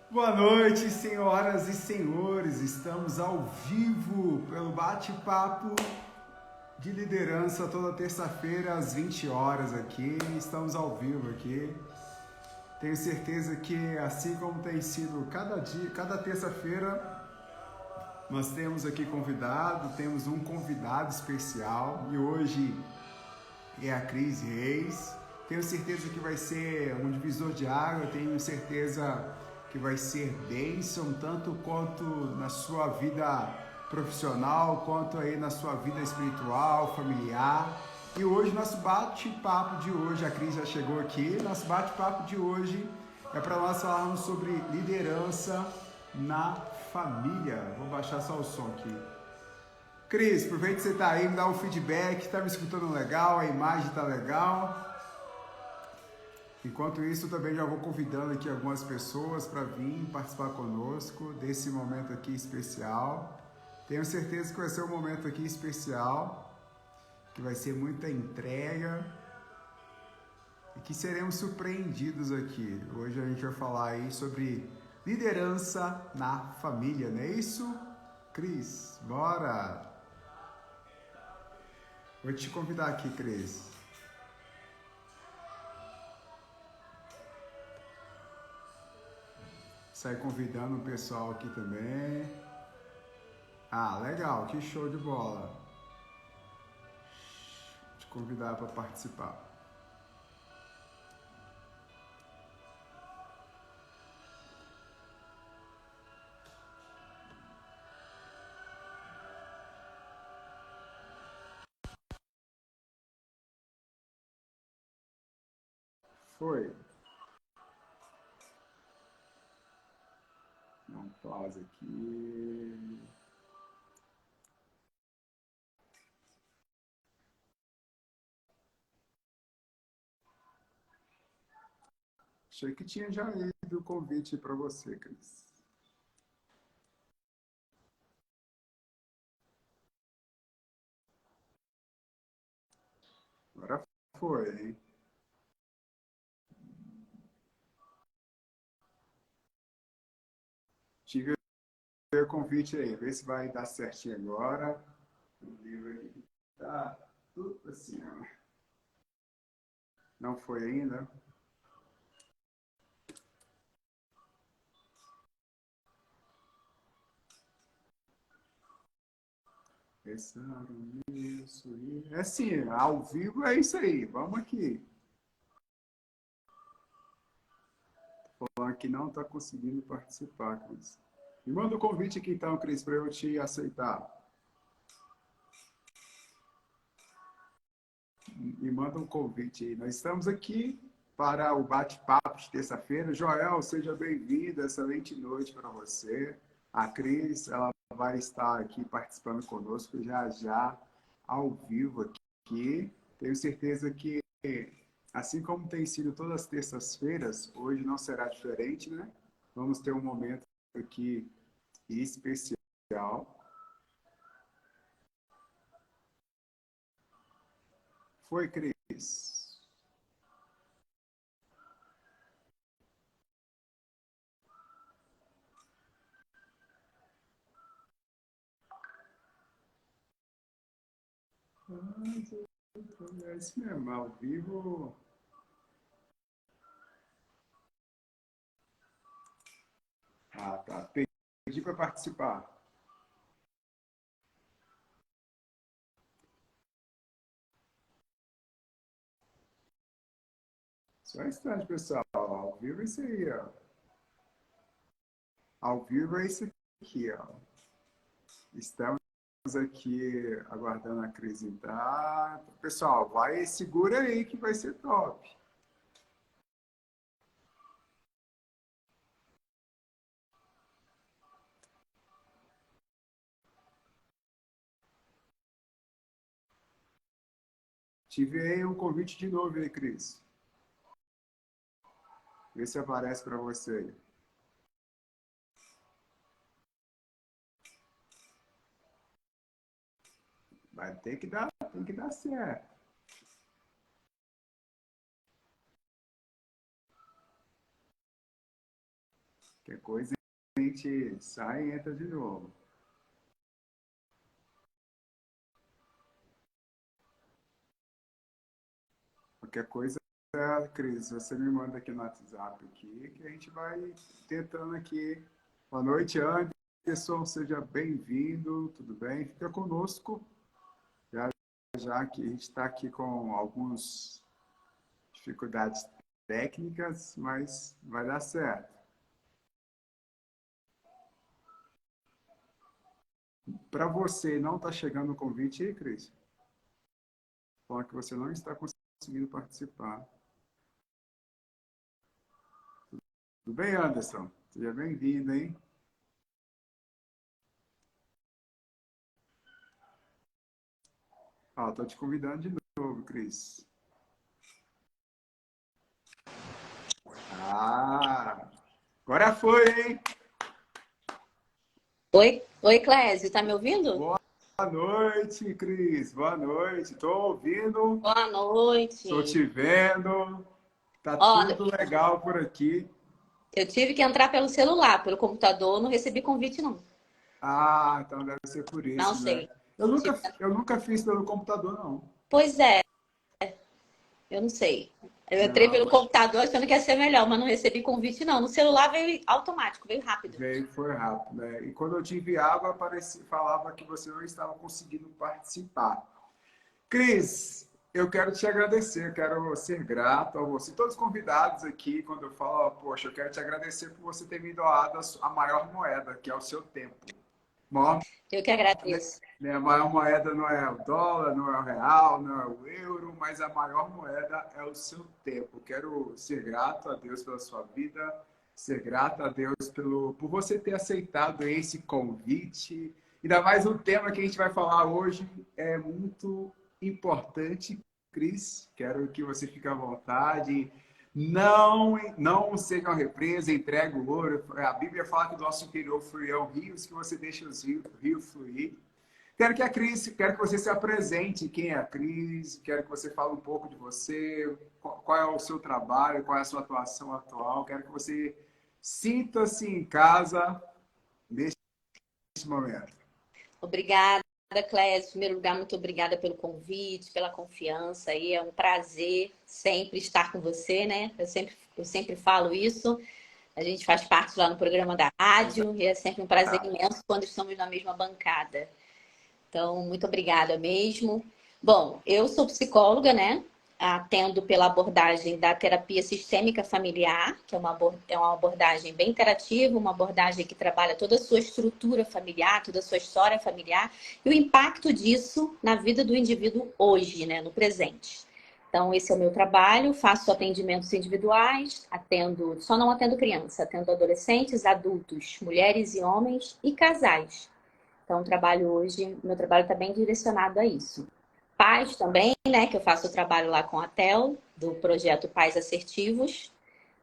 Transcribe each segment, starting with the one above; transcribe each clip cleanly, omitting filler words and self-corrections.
Boa noite, senhoras e senhores. Estamos ao vivo pelo bate-papo de liderança toda terça-feira às 20 horas aqui. Estamos ao vivo aqui. Tenho certeza que assim como tem sido cada dia, cada terça-feira, nós temos aqui convidado, temos um convidado especial e hoje é a Cris Reis. Tenho certeza que vai ser um divisor de água, tenho certeza que vai ser bênção, tanto quanto na sua vida profissional, quanto aí na sua vida espiritual, familiar. E hoje, nosso bate-papo de hoje, a Cris já chegou aqui, nosso bate-papo de hoje é para nós falarmos sobre liderança na família. Vou baixar só o som aqui. Cris, aproveita que você está aí, me dá um feedback, está me escutando legal, a imagem está legal. Enquanto isso, também já vou convidando aqui algumas pessoas para vir participar conosco desse momento aqui especial. Tenho certeza que vai ser um momento aqui especial, que vai ser muita entrega e que seremos surpreendidos aqui. Hoje a gente vai falar aí sobre liderança na família, não é isso? Cris, bora! Vou te convidar aqui, Cris. Sai convidando o pessoal aqui também. Ah, legal, que show de bola. Vou te convidar para participar. Foi. Dá um pause aqui. Achei que tinha já ido o convite para você, Cris. Agora foi, hein? Tive o convite aí, vê se vai dar certinho agora. O livro aqui tá tudo assim, ó. Não foi ainda? Pensaram nisso. É assim, ao vivo é isso aí. Vamos aqui. Falando que não está conseguindo participar, Cris. Me manda o convite aqui então, Cris, para eu te aceitar. Me manda um convite aí. Nós estamos aqui para o bate-papo de terça-feira. Joel, seja bem-vindo. Excelente noite para você. A Cris, ela vai estar aqui participando conosco já já, ao vivo aqui. Tenho certeza que, assim como tem sido todas as terças-feiras, hoje não será diferente, né? Vamos ter um momento aqui especial. Foi, Cris? É isso mesmo, ao vivo. Ah, tá. Pedi para participar. Só um instante, pessoal. Ao vivo é isso aí, ó. Ao vivo é isso aqui, ó. Estamos aqui aguardando a Cris entrar. Pessoal, vai, segura aí que vai ser top. Tive aí um convite de novo aí, Cris. Vê se aparece para você. Vai ter que dar, tem que dar certo. Qualquer coisa a gente sai e entra de novo. Qualquer coisa, Cris, você me manda aqui no WhatsApp aqui, que a gente vai tentando aqui. Boa noite, Anderson, seja bem-vindo, tudo bem? Fica conosco, já que a gente está aqui com algumas dificuldades técnicas, mas vai dar certo. Para você, não está chegando o convite aí, Cris? Fala que você não está conseguindo participar. Tudo bem, Anderson? Seja bem-vindo, hein? Estou te convidando de novo, Cris. Agora foi, hein? Oi, Clésio, tá me ouvindo? Boa noite, Cris. Boa noite. Estou ouvindo. Boa noite. Estou te vendo. Tá Olha, tudo legal por aqui. eu tive que entrar pelo celular, pelo computador, não recebi convite, não. Então deve ser por Não isso, né? sei. Eu nunca fiz pelo computador, não. Pois é, eu não sei. Eu entrei pelo Não, computador achando que ia ser melhor, mas não recebi convite, não. No celular veio automático, veio rápido. veio, foi rápido, né? E quando eu te enviava, falava que você não estava conseguindo participar. Cris, eu quero te agradecer, quero ser grato a você. Todos os convidados aqui, quando eu falo, poxa, eu quero te agradecer por você ter me doado a maior moeda, que é o seu tempo. Maior, Eu que agradeço. né, a maior moeda não é o dólar, não é o real, não é o euro, mas a maior moeda é o seu tempo. Quero ser grato a Deus pela sua vida, ser grato a Deus por você ter aceitado esse convite. Ainda mais o tema que a gente vai falar hoje é muito importante, Cris. Quero que você fique à vontade. Não seja uma represa, entregue o ouro. A Bíblia fala que do nosso interior fluirão rios, que você deixe os rios fluir. Quero que você se apresente, quem é a Cris, quero que você fale um pouco de você, qual é o seu trabalho, qual é a sua atuação atual. Quero que você sinta-se em casa neste momento. Obrigada, Clésio. Em primeiro lugar, muito obrigada pelo convite, pela confiança. Aí é um prazer sempre estar com você, né? Eu sempre falo isso. A gente faz parte lá no programa da rádio e é sempre um prazer imenso quando estamos na mesma bancada. Então, muito obrigada mesmo. Bom, eu sou psicóloga, né? Atendo pela abordagem da terapia sistêmica familiar, que é uma abordagem bem interativa, uma abordagem que trabalha toda a sua estrutura familiar, toda a sua história familiar e o impacto disso na vida do indivíduo hoje, né? No presente. Então, esse é o meu trabalho, faço atendimentos individuais, só não atendo criança, atendo adolescentes, adultos, mulheres e homens e casais. Então, meu trabalho está bem direcionado a isso. Pais também, né, que eu faço o trabalho lá com a TEL, do projeto Pais Assertivos.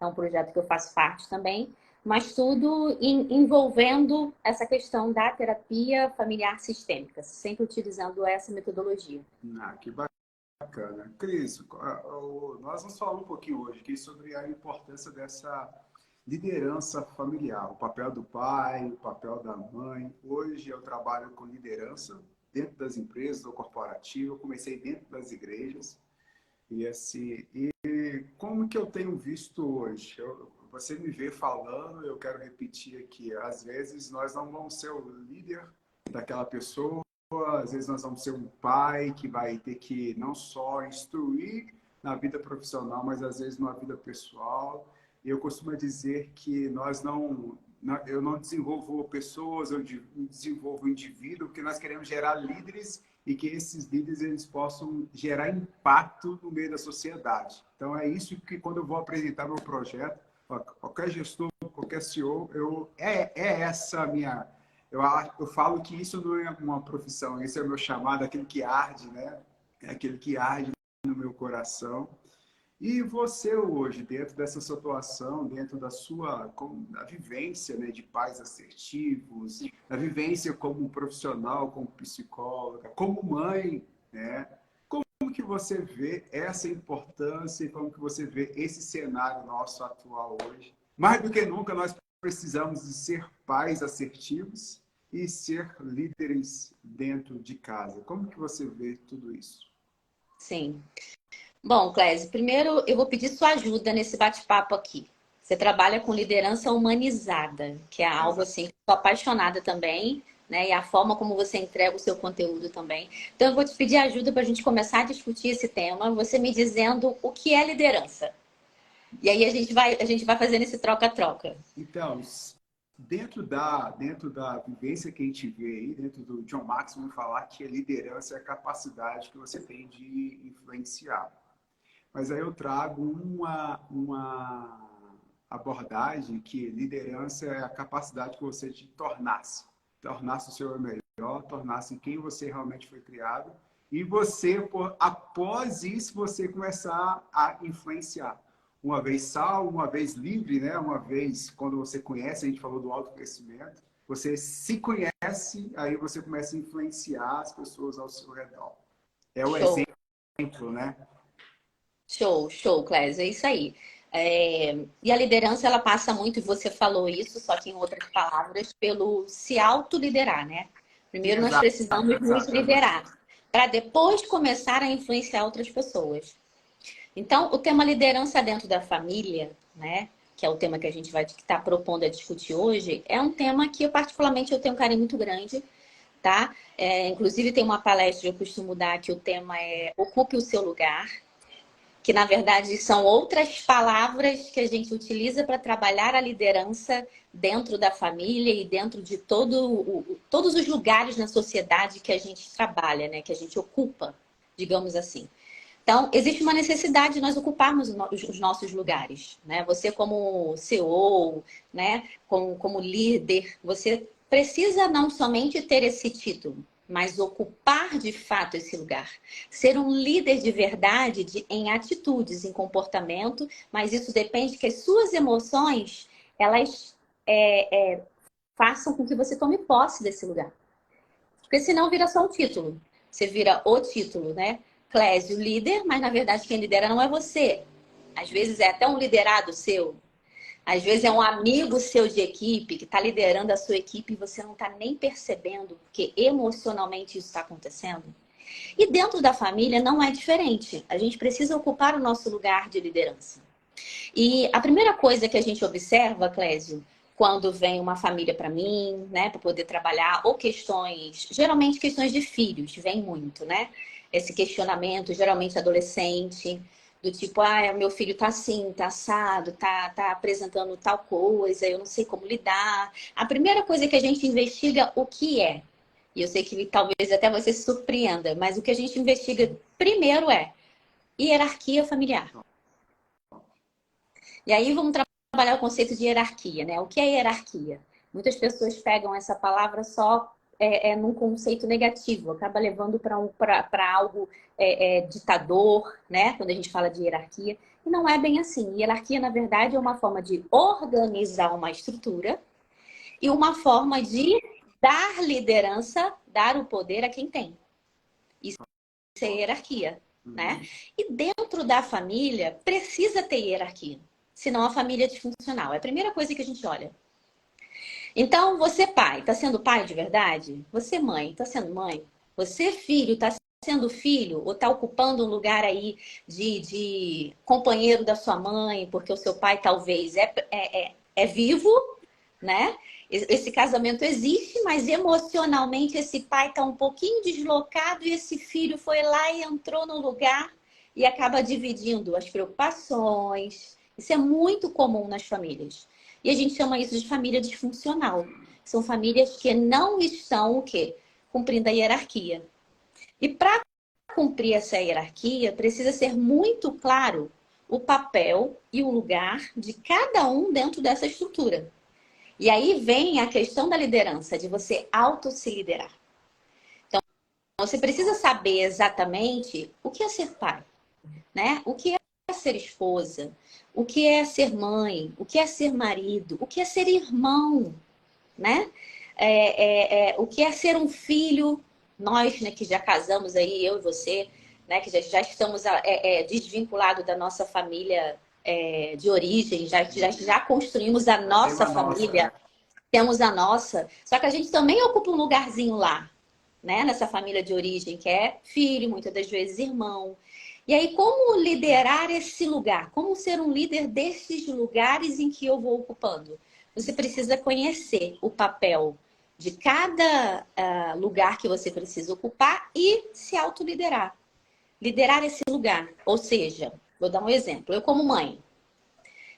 É um projeto que eu faço parte também, mas tudo envolvendo essa questão da terapia familiar sistêmica, sempre utilizando essa metodologia. Que bacana. Cris, nós vamos falar um pouquinho hoje aqui sobre a importância dessa liderança familiar, o papel do pai, o papel da mãe. Hoje eu trabalho com liderança dentro das empresas, do corporativo, eu comecei dentro das igrejas. E assim, como que eu tenho visto hoje? Você me vê falando, eu quero repetir aqui, às vezes nós não vamos ser o líder daquela pessoa, às vezes nós vamos ser um pai que vai ter que não só instruir na vida profissional, mas às vezes na vida pessoal. Eu costumo dizer que eu não desenvolvo pessoas, eu desenvolvo indivíduos, porque nós queremos gerar líderes e que esses líderes eles possam gerar impacto no meio da sociedade. Então é isso que quando eu vou apresentar meu projeto, qualquer gestor, qualquer CEO, essa a minha... Eu falo que isso não é uma profissão, esse é o meu chamado, aquele que arde, né? É aquele que arde no meu coração. E você hoje, dentro dessa situação, dentro da vivência, né, de pais assertivos, da vivência como profissional, como psicóloga, como mãe, né? Como que você vê essa importância e como que você vê esse cenário nosso atual hoje? Mais do que nunca nós precisamos de ser pais assertivos e ser líderes dentro de casa. Como que você vê tudo isso? Sim. Bom, Clésia, primeiro eu vou pedir sua ajuda nesse bate-papo aqui. Você trabalha com liderança humanizada, que é algo Exato. assim, que eu sou apaixonada também, né? E a forma como você entrega o seu conteúdo também. Então eu vou te pedir ajuda para a gente começar a discutir esse tema, você me dizendo o que é liderança. E aí a gente vai fazendo esse troca-troca. Então, dentro da vivência que a gente vê aí, dentro do John Maxwell, falar que a liderança é a capacidade que você tem de influenciar. Mas aí eu trago uma abordagem que liderança é a capacidade que você de tornar-se o seu melhor, tornar-se quem você realmente foi criado, e você, após isso, você começar a influenciar. Uma vez salvo, uma vez livre, né? Uma vez, quando você conhece, a gente falou do autoconhecimento, você se conhece, aí você começa a influenciar as pessoas ao seu redor. É o Show. exemplo, né? Show, show, Clésia, é isso aí. E a liderança, ela passa muito, e você falou isso, só que em outras palavras, pelo se autoliderar, né? Primeiro nós Exato, precisamos nos exatamente. liderar, para depois começar a influenciar outras pessoas. Então, o tema liderança dentro da família, né? Que é o tema que a gente vai estar propondo a discutir hoje, é um tema que eu particularmente eu tenho um carinho muito grande, tá? Inclusive tem uma palestra que eu costumo dar que o tema é Ocupe o seu lugar, que na verdade são outras palavras que a gente utiliza para trabalhar a liderança dentro da família e dentro de todos os lugares na sociedade que a gente trabalha, né? Que a gente ocupa, digamos assim. Então, existe uma necessidade de nós ocuparmos os nossos lugares, né? Você como CEO, né? Como líder, você precisa não somente ter esse título, mas ocupar de fato esse lugar. Ser um líder de verdade em atitudes, em comportamento, mas isso depende que as suas emoções, elas façam com que você tome posse desse lugar. Porque senão vira só um título. Você vira o título, né? Clésio, líder, mas na verdade quem lidera não é você. Às vezes é até um liderado seu. Às vezes é um amigo seu de equipe que está liderando a sua equipe e você não está nem percebendo, porque emocionalmente isso está acontecendo. E dentro da família não é diferente. A gente precisa ocupar o nosso lugar de liderança. E a primeira coisa que a gente observa, Clésio, quando vem uma família para mim, né, para poder trabalhar, ou questões, geralmente questões de filhos, vem muito, né? Esse questionamento, geralmente adolescente, do tipo, meu filho tá assim, tá assado, tá apresentando tal coisa, eu não sei como lidar. A primeira coisa que a gente investiga, o que é? E eu sei que talvez até você se surpreenda, mas o que a gente investiga primeiro é hierarquia familiar. E aí vamos trabalhar o conceito de hierarquia, né? O que é hierarquia? Muitas pessoas pegam essa palavra só num conceito negativo, acaba levando para algo ditador, né? Quando a gente fala de hierarquia. E não é bem assim. Hierarquia, na verdade, é uma forma de organizar uma estrutura e uma forma de dar liderança, dar o poder a quem tem. Isso é hierarquia, né? Uhum. E dentro da família, precisa ter hierarquia. Senão a família é disfuncional. É a primeira coisa que a gente olha. Então, você pai, está sendo pai de verdade? Você mãe, está sendo mãe? Você filho, está sendo filho? Ou está ocupando um lugar aí de companheiro da sua mãe, porque o seu pai talvez é vivo, né? Esse casamento existe, mas emocionalmente esse pai está um pouquinho deslocado e esse filho foi lá e entrou no lugar e acaba dividindo as preocupações. Isso é muito comum nas famílias. E a gente chama isso de família disfuncional. São famílias que não estão o quê? Cumprindo a hierarquia. E para cumprir essa hierarquia, precisa ser muito claro o papel e o lugar de cada um dentro dessa estrutura. E aí vem a questão da liderança, de você auto-se liderar. Então, você precisa saber exatamente o que é ser pai, né? O que é ser esposa, o que é ser mãe, o que é ser marido, o que é ser irmão, né? O que é ser um filho, nós, né, que já casamos aí, eu e você, né, que já estamos desvinculados da nossa família de origem, já construímos a Tem nossa uma nossa, família, né? temos a nossa, só que a gente também ocupa um lugarzinho lá, né? Nessa família de origem, que é filho, muitas das vezes irmão. E aí, como liderar esse lugar? Como ser um líder desses lugares em que eu vou ocupando? Você precisa conhecer o papel de cada lugar que você precisa ocupar e se autoliderar. Liderar esse lugar. Ou seja, vou dar um exemplo. Eu, como mãe,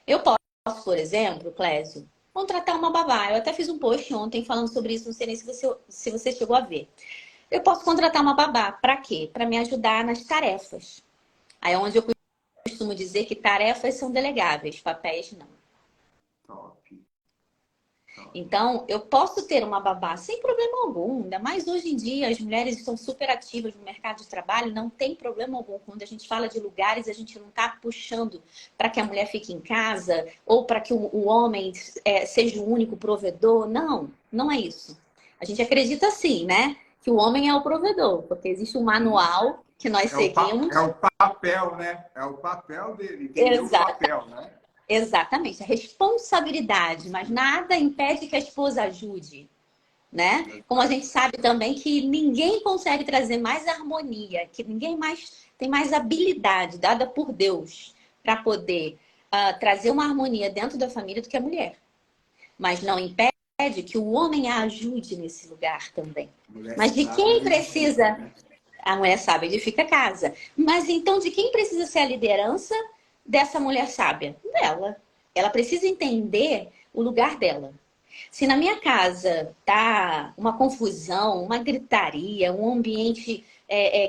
eu posso, por exemplo, Clésio, contratar uma babá. Eu até fiz um post ontem falando sobre isso, não sei nem se você chegou a ver. Eu posso contratar uma babá. Para quê? Para me ajudar nas tarefas. Aí é onde eu costumo dizer que tarefas são delegáveis, papéis não. Top, top. Então, eu posso ter uma babá sem problema algum. Ainda mais hoje em dia, as mulheres estão super ativas no mercado de trabalho, não tem problema algum. Quando a gente fala de lugares, a gente não está puxando para que a mulher fique em casa ou para que o homem seja o único provedor. Não, não é isso. A gente acredita sim, né? Que o homem é o provedor, porque existe um Isso. manual que nós É seguimos. o papel, né? É o papel dele, entendeu o Exato. papel, né? Exatamente, a responsabilidade, mas nada impede que a esposa ajude, né? Como a gente sabe também que ninguém consegue trazer mais harmonia, que ninguém mais tem mais habilidade dada por Deus para poder trazer uma harmonia dentro da família do que a mulher. Mas não impede que o homem a ajude nesse lugar também. Mulher Mas de sábia quem edifica, precisa né? a mulher sábia edifica a casa. Mas então, de quem precisa ser a liderança dessa mulher sábia? Dela. Ela precisa entender o lugar dela. Se na minha casa tá uma confusão, uma gritaria, um ambiente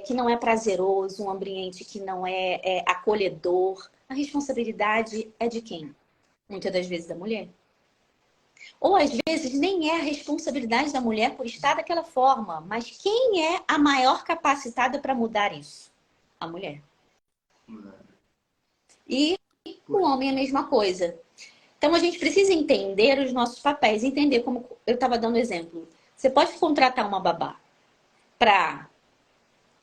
que não é prazeroso, um ambiente que não é acolhedor, a responsabilidade é de quem? Muitas das vezes da mulher. Ou às vezes nem é a responsabilidade da mulher por estar daquela forma, mas quem é a maior capacitada para mudar isso? A mulher. E o homem é a mesma coisa. Então a gente precisa entender os nossos papéis, entender como eu estava dando exemplo. Você pode contratar uma babá para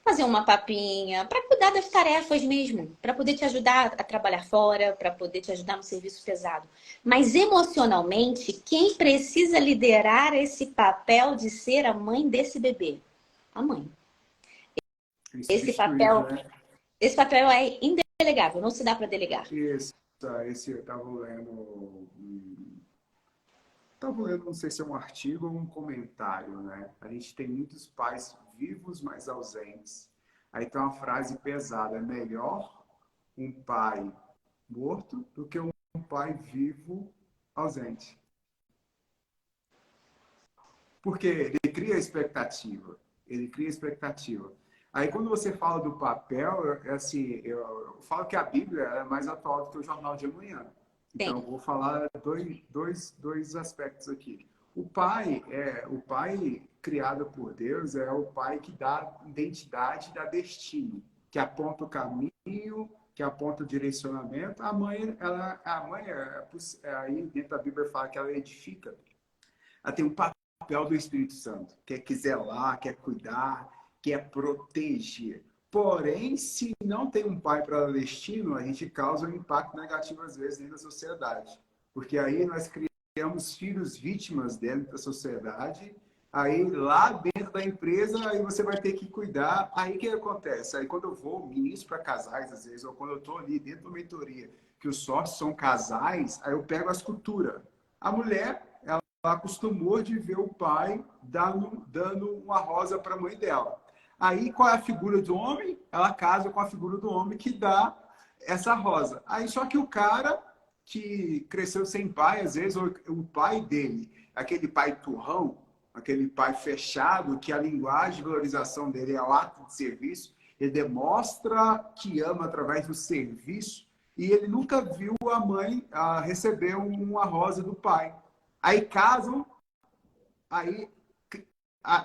fazer uma papinha, para cuidar das tarefas mesmo, para poder te ajudar a trabalhar fora, para poder te ajudar no serviço pesado. Mas emocionalmente, quem precisa liderar esse papel de ser a mãe desse bebê? A mãe. Esse Insubstituível, papel, né? esse papel é indelegável, não se dá para delegar. Isso, esse eu estava lendo, não sei se é um artigo ou um comentário, né? A gente tem muitos pais vivos, mas ausentes. Aí tem uma frase pesada: é melhor um pai morto do que um pai vivo ausente. Porque ele cria expectativa. Ele cria expectativa. Aí, quando você fala do papel, assim, eu falo que a Bíblia é mais atual do que o Jornal de Amanhã. Então, eu Tem. vou falar dois aspectos aqui. O pai criado por Deus é o pai que dá identidade, dá destino, que aponta o caminho, que aponta o direcionamento. Aí dentro da Bíblia fala que ela edifica. Ela tem um papel do Espírito Santo, quer zelar, quer cuidar, quer proteger. Porém, se não tem um pai para destino, a gente causa um impacto negativo às vezes dentro da sociedade. Porque aí nós criamos filhos vítimas dentro da sociedade, aí lá dentro da empresa, aí você vai ter que cuidar. Aí o que acontece? Aí quando eu vou ministro para casais, às vezes, ou quando eu estou ali dentro da mentoria, que os sócios são casais, aí eu pego as culturas. A mulher, ela acostumou de ver o pai dando uma rosa para a mãe dela. Aí, qual é a figura do homem? Ela casa com a figura do homem que dá essa rosa. Aí, só que o cara que cresceu sem pai, às vezes, o pai dele, aquele pai turrão, aquele pai fechado, que a linguagem de valorização dele é o ato de serviço, ele demonstra que ama através do serviço, e ele nunca viu a mãe receber uma rosa do pai. Aí casam, aí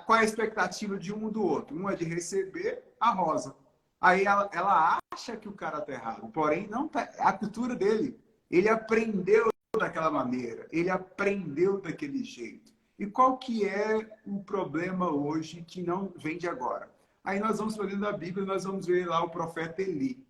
qual é a expectativa de um do outro? Um é de receber a rosa. Aí ela acha que o cara está errado, porém não tá, é a cultura dele. Ele aprendeu daquela maneira, ele aprendeu daquele jeito. E qual que é o problema hoje que não vem de agora? Aí nós vamos olhando a Bíblia, nós vamos ver lá o profeta Eli.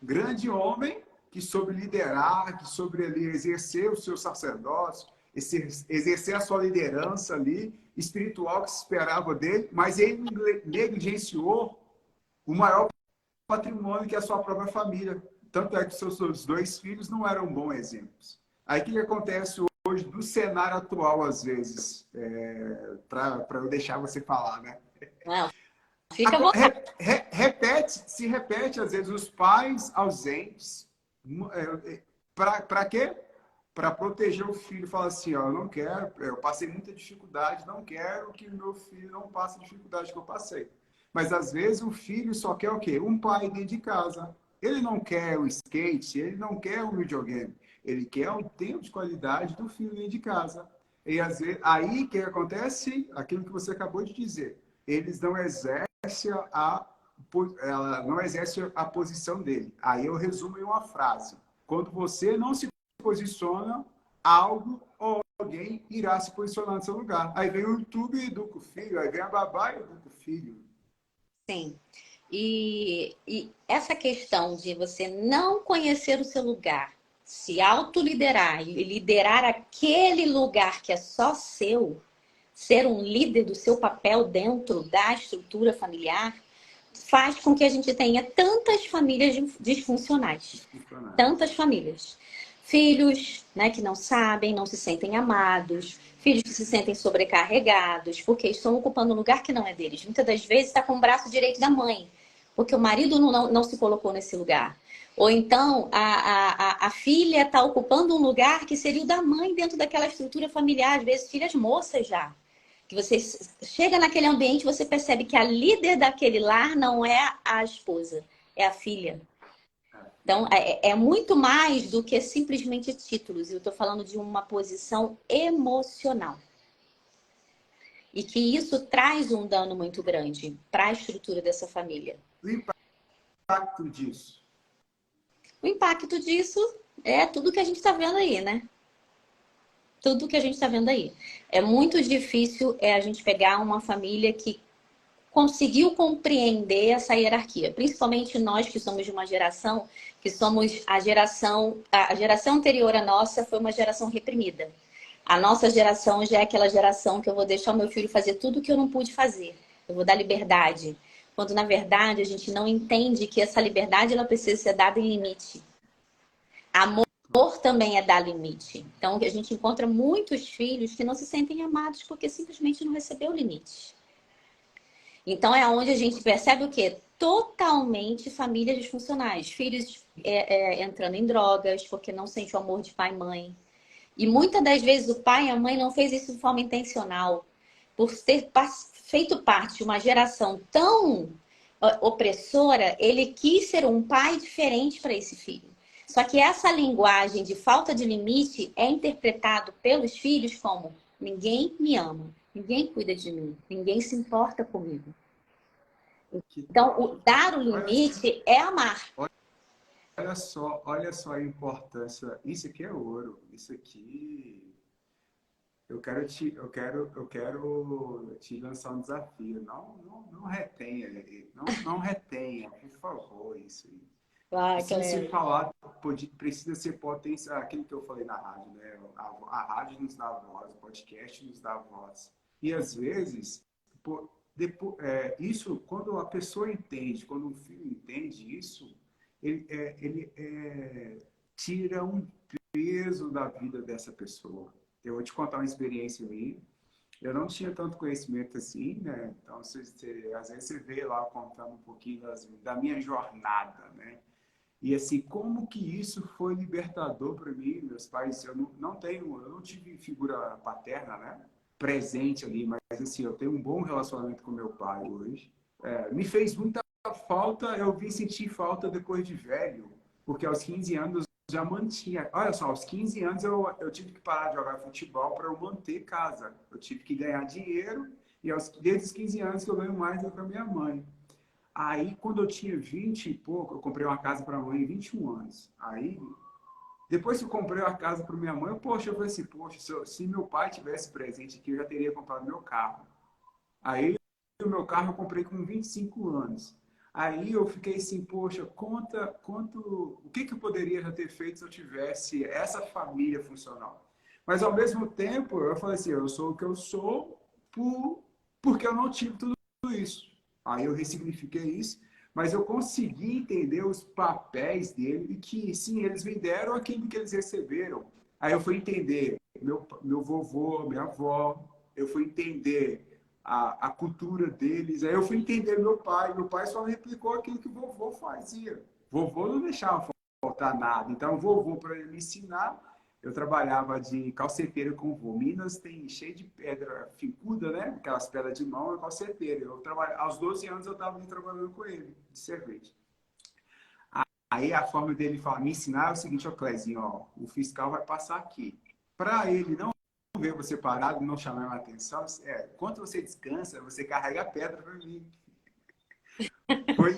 grande homem que soube liderar, que soube ali exercer o seu sacerdócio, exercer a sua liderança ali, espiritual que se esperava dele, mas ele negligenciou o maior patrimônio que é a sua própria família. Tanto é que seus dois filhos não eram bons exemplos. Aí o que acontece hoje do cenário atual, às vezes, para eu deixar você falar, né? Não, fica à vontade. Se repete, às vezes, os pais ausentes. Para quê? Para proteger o filho. Fala assim, ó, eu não quero, eu passei muita dificuldade, não quero que o meu filho não passe a dificuldade que eu passei. Mas, às vezes, o filho só quer o quê? Um pai dentro de casa. Ele não quer o skate, ele não quer o videogame. Ele quer o tempo de qualidade do filho dentro de casa. E, às vezes, aí, o que acontece? Aquilo que você acabou de dizer. Eles não exercem ela não exerce a posição dele. Aí eu resumo em uma frase. Quando você não se posiciona, algo ou alguém irá se posicionar no seu lugar. Aí vem o YouTube e educa o filho, aí vem a babá e educa o filho. Sim. E essa questão de você não conhecer o seu lugar, se autoliderar e liderar aquele lugar que é só seu, ser um líder do seu papel dentro da estrutura familiar, faz com que a gente tenha tantas famílias disfuncionais. Tantas famílias. Filhos, né, que não sabem, não se sentem amados, filhos que se sentem sobrecarregados, porque estão ocupando um lugar que não é deles. Muitas das vezes está com o braço direito da mãe, porque o marido não se colocou nesse lugar. Ou então a filha está ocupando um lugar que seria o da mãe dentro daquela estrutura familiar, às vezes filhas moças já. Que você chega naquele ambiente, você percebe que a líder daquele lar não é a esposa, é a filha. Então, é muito mais do que simplesmente títulos. Eu estou falando de uma posição emocional. E que isso traz um dano muito grande para a estrutura dessa família. O impacto disso. O impacto disso é tudo que a gente está vendo aí, né? Tudo que a gente está vendo aí. É muito difícil a gente pegar uma família que conseguiu compreender essa hierarquia. Principalmente nós que somos de uma geração, que somos a geração anterior à nossa foi uma geração reprimida. A nossa geração já é aquela geração que eu vou deixar o meu filho fazer tudo o que eu não pude fazer. Eu vou dar liberdade. Quando, na verdade, a gente não entende que essa liberdade ela precisa ser dada em limite. Amor também é dar limite. Então, a gente encontra muitos filhos que não se sentem amados porque simplesmente não recebeu limite. Então, é onde a gente percebe o quê? Totalmente famílias disfuncionais. Filhos entrando em drogas porque não sente o amor de pai e mãe. E muitas das vezes o pai e a mãe não fez isso de forma intencional. Por ter feito parte de uma geração tão opressora, ele quis ser um pai diferente para esse filho. Só que essa linguagem de falta de limite é interpretado pelos filhos como ninguém me ama, ninguém cuida de mim, ninguém se importa comigo. Então, dar o limite é amar. Olha só a importância. Isso aqui é ouro. Isso aqui eu quero te lançar um desafio. Não retenha, não retenha, por favor, isso aí. Ah, Precisa Cléber. ser falado, precisa ser potência, aquilo que eu falei na rádio, né? A rádio nos dá voz, o podcast nos dá voz. E às vezes, isso, quando a pessoa entende, quando um filho entende isso, ele tira um peso da vida dessa pessoa. Eu vou te contar uma experiência minha. Eu não tinha tanto conhecimento assim, né? Então, às vezes você vê lá contando um pouquinho da minha jornada, né? E assim, como que isso foi libertador para mim? Meus pais, eu não tive figura paterna, né? Presente ali, mas assim, eu tenho um bom relacionamento com meu pai hoje. Me fez muita falta, eu vim sentir falta depois de velho, porque aos 15 anos já mantinha. Olha só, aos 15 anos eu tive que parar de jogar futebol para eu manter casa. Eu tive que ganhar dinheiro e desde os 15 anos que eu ganho mais do que a minha mãe. Aí, quando eu tinha 20 e pouco, eu comprei uma casa para a mãe em 21 anos. Aí, depois que eu comprei uma casa para minha mãe, eu falei assim, poxa, se meu pai tivesse presente aqui, eu já teria comprado meu carro. Aí, o meu carro eu comprei com 25 anos. Aí eu fiquei assim, poxa, o que que eu poderia já ter feito se eu tivesse essa família funcional? Mas ao mesmo tempo, eu falei assim, eu sou o que eu sou porque eu não tive tudo isso. Aí eu ressignifiquei isso, mas eu consegui entender os papéis dele e que, sim, eles me deram aquilo que eles receberam. Aí eu fui entender meu vovô, minha avó, eu fui entender a cultura deles. Aí eu fui entender meu pai. Meu pai só replicou aquilo que o vovô fazia. Vovô não deixava faltar nada. Então, o vovô, para ele me ensinar, eu trabalhava de calceteiro com vô. Minas tem cheio de pedra ficuda, né? Aquelas pedras de mão, é calceteiro. Aos 12 anos eu estava trabalhando com ele, de cerveja. Aí a forma dele falar, me ensinar é o seguinte, ó, Clezinho, ó, o fiscal vai passar aqui. Para ele não ver você parado, não chamar a atenção, enquanto você descansa, você carrega a pedra para mim. Foi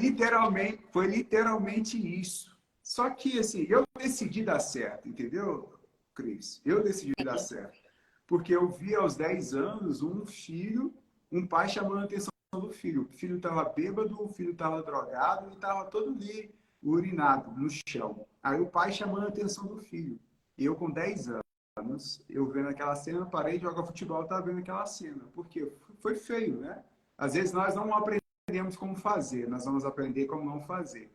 literalmente isso. Só que, assim, eu decidi dar certo, entendeu, Cris? Eu decidi dar certo. Porque eu vi aos 10 anos um pai chamando a atenção do filho. O filho estava bêbado, o filho estava drogado e estava todo ali urinado no chão. Aí o pai chamando a atenção do filho. Eu, com 10 anos, eu vendo aquela cena, parei de jogar futebol, estava vendo aquela cena. Porque foi feio, né? Às vezes nós não aprendemos como fazer, nós vamos aprender como não fazer.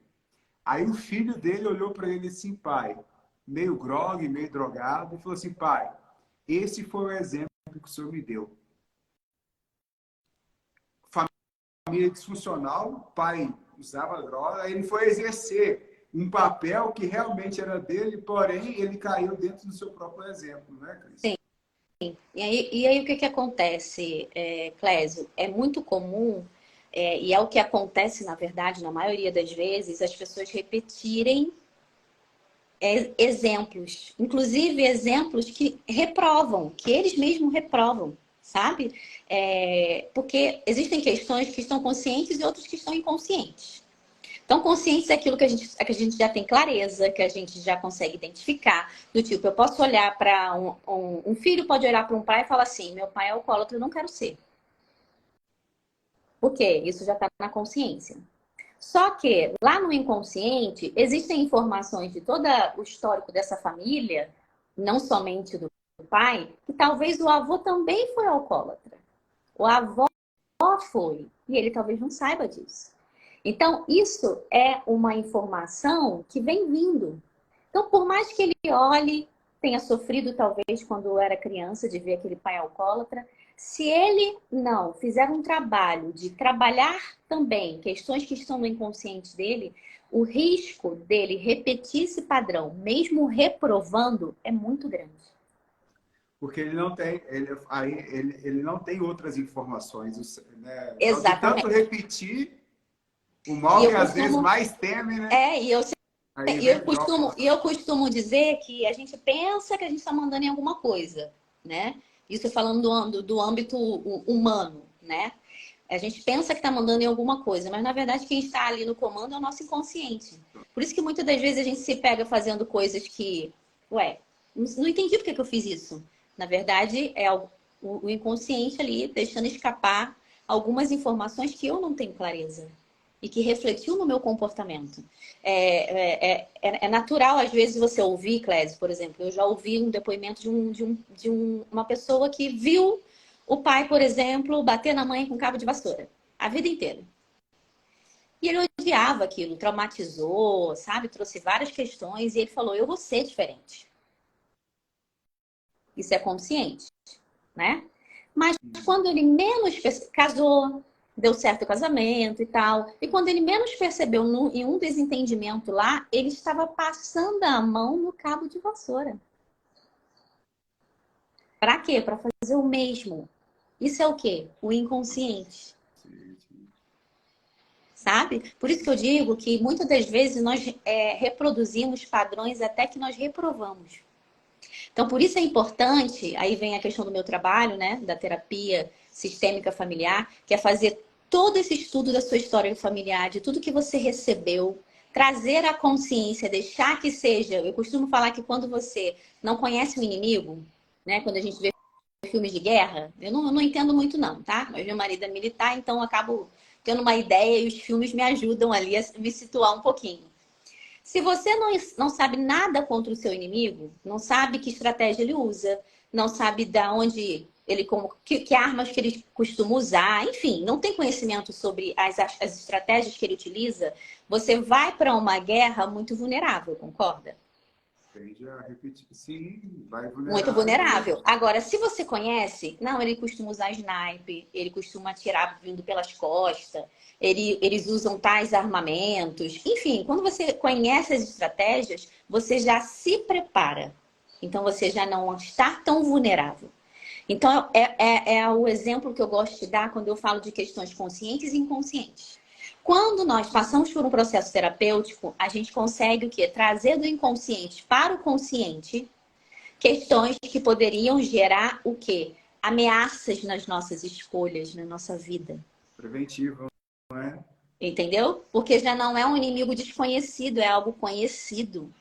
Aí o filho dele olhou para ele assim, pai, meio grogue, meio drogado, e falou assim, pai, esse foi o exemplo que o senhor me deu. Família disfuncional, o pai usava droga, aí ele foi exercer um papel que realmente era dele, porém ele caiu dentro do seu próprio exemplo, né, Cris? Sim. E aí o que que acontece, Clésio? É muito comum, e é o que acontece, na verdade, na maioria das vezes, as pessoas repetirem exemplos, inclusive exemplos que reprovam, que eles mesmos reprovam, sabe? Porque existem questões que estão conscientes e outras que estão inconscientes. Então, conscientes é aquilo que a gente já tem clareza, que a gente já consegue identificar. Do tipo, eu posso olhar para um filho, pode olhar para um pai e falar assim: meu pai é alcoólatra, eu não quero ser. Por quê? Isso já está na consciência. Só que lá no inconsciente existem informações de todo o histórico dessa família, não somente do pai, que talvez o avô também foi alcoólatra. O avô foi, e ele talvez não saiba disso. Então, isso é uma informação que vem vindo. Então, por mais que ele olhe, tenha sofrido talvez quando era criança de ver aquele pai alcoólatra, se ele não fizer um trabalho de trabalhar também questões que estão no inconsciente dele, o risco dele repetir esse padrão, mesmo reprovando, é muito grande. Porque ele não tem, ele não tem outras informações, né? Então, de tanto Exatamente. repetir, o E mal que eu às vezes costumo, mais teme, né? é, e eu Aí E vem eu o drop. costumo, e eu costumo dizer que a gente pensa que a gente está mandando em alguma coisa, né? Isso falando do âmbito humano, né? A gente pensa que está mandando em alguma coisa, mas na verdade quem está ali no comando é o nosso inconsciente. Por isso que muitas das vezes a gente se pega fazendo coisas que, ué, não entendi por que eu fiz isso. Na verdade, é o inconsciente ali deixando escapar algumas informações que eu não tenho clareza e que refletiu no meu comportamento. É natural, às vezes, você ouvir, Clésio, por exemplo, eu já ouvi um depoimento uma pessoa que viu o pai, por exemplo, bater na mãe com cabo de vassoura a vida inteira. E ele odiava aquilo, traumatizou, sabe? Trouxe várias questões e ele falou: eu vou ser diferente. Isso é consciente, né? Mas quando ele menos casou, deu certo o casamento e tal, e quando ele menos percebeu em um desentendimento lá, ele estava passando a mão no cabo de vassoura. Para quê? Para fazer o mesmo. Isso é o quê? O inconsciente. Sabe? Por isso que eu digo que muitas das vezes nós reproduzimos padrões até que nós reprovamos. Então, por isso é importante, aí vem a questão do meu trabalho, né, da terapia sistêmica familiar, que é fazer todo esse estudo da sua história familiar, de tudo que você recebeu, trazer a consciência, deixar que seja. Eu costumo falar que quando você não conhece o inimigo, né, quando a gente vê filmes de guerra, eu não entendo muito não, tá? Mas meu marido é militar, então eu acabo tendo uma ideia e os filmes me ajudam ali a me situar um pouquinho. Se você não sabe nada contra o seu inimigo, não sabe que estratégia ele usa, não sabe da onde ele que armas que ele costuma usar, enfim, não tem conhecimento sobre as estratégias que ele utiliza, você vai para uma guerra muito vulnerável, concorda? Tende a repetir. Sim, vai Muito vulnerável. vulnerável. Agora, se você conhece, não, ele costuma usar sniper, ele costuma atirar vindo pelas costas, eles usam tais armamentos. Enfim, quando você conhece as estratégias, você já se prepara. Então, você já não está tão vulnerável. Então, é o exemplo que eu gosto de dar quando eu falo de questões conscientes e inconscientes. Quando nós passamos por um processo terapêutico, a gente consegue o quê? Trazer do inconsciente para o consciente questões que poderiam gerar o quê? Ameaças nas nossas escolhas, na nossa vida. Preventivo, não é? Entendeu? Porque já não é um inimigo desconhecido, é algo conhecido.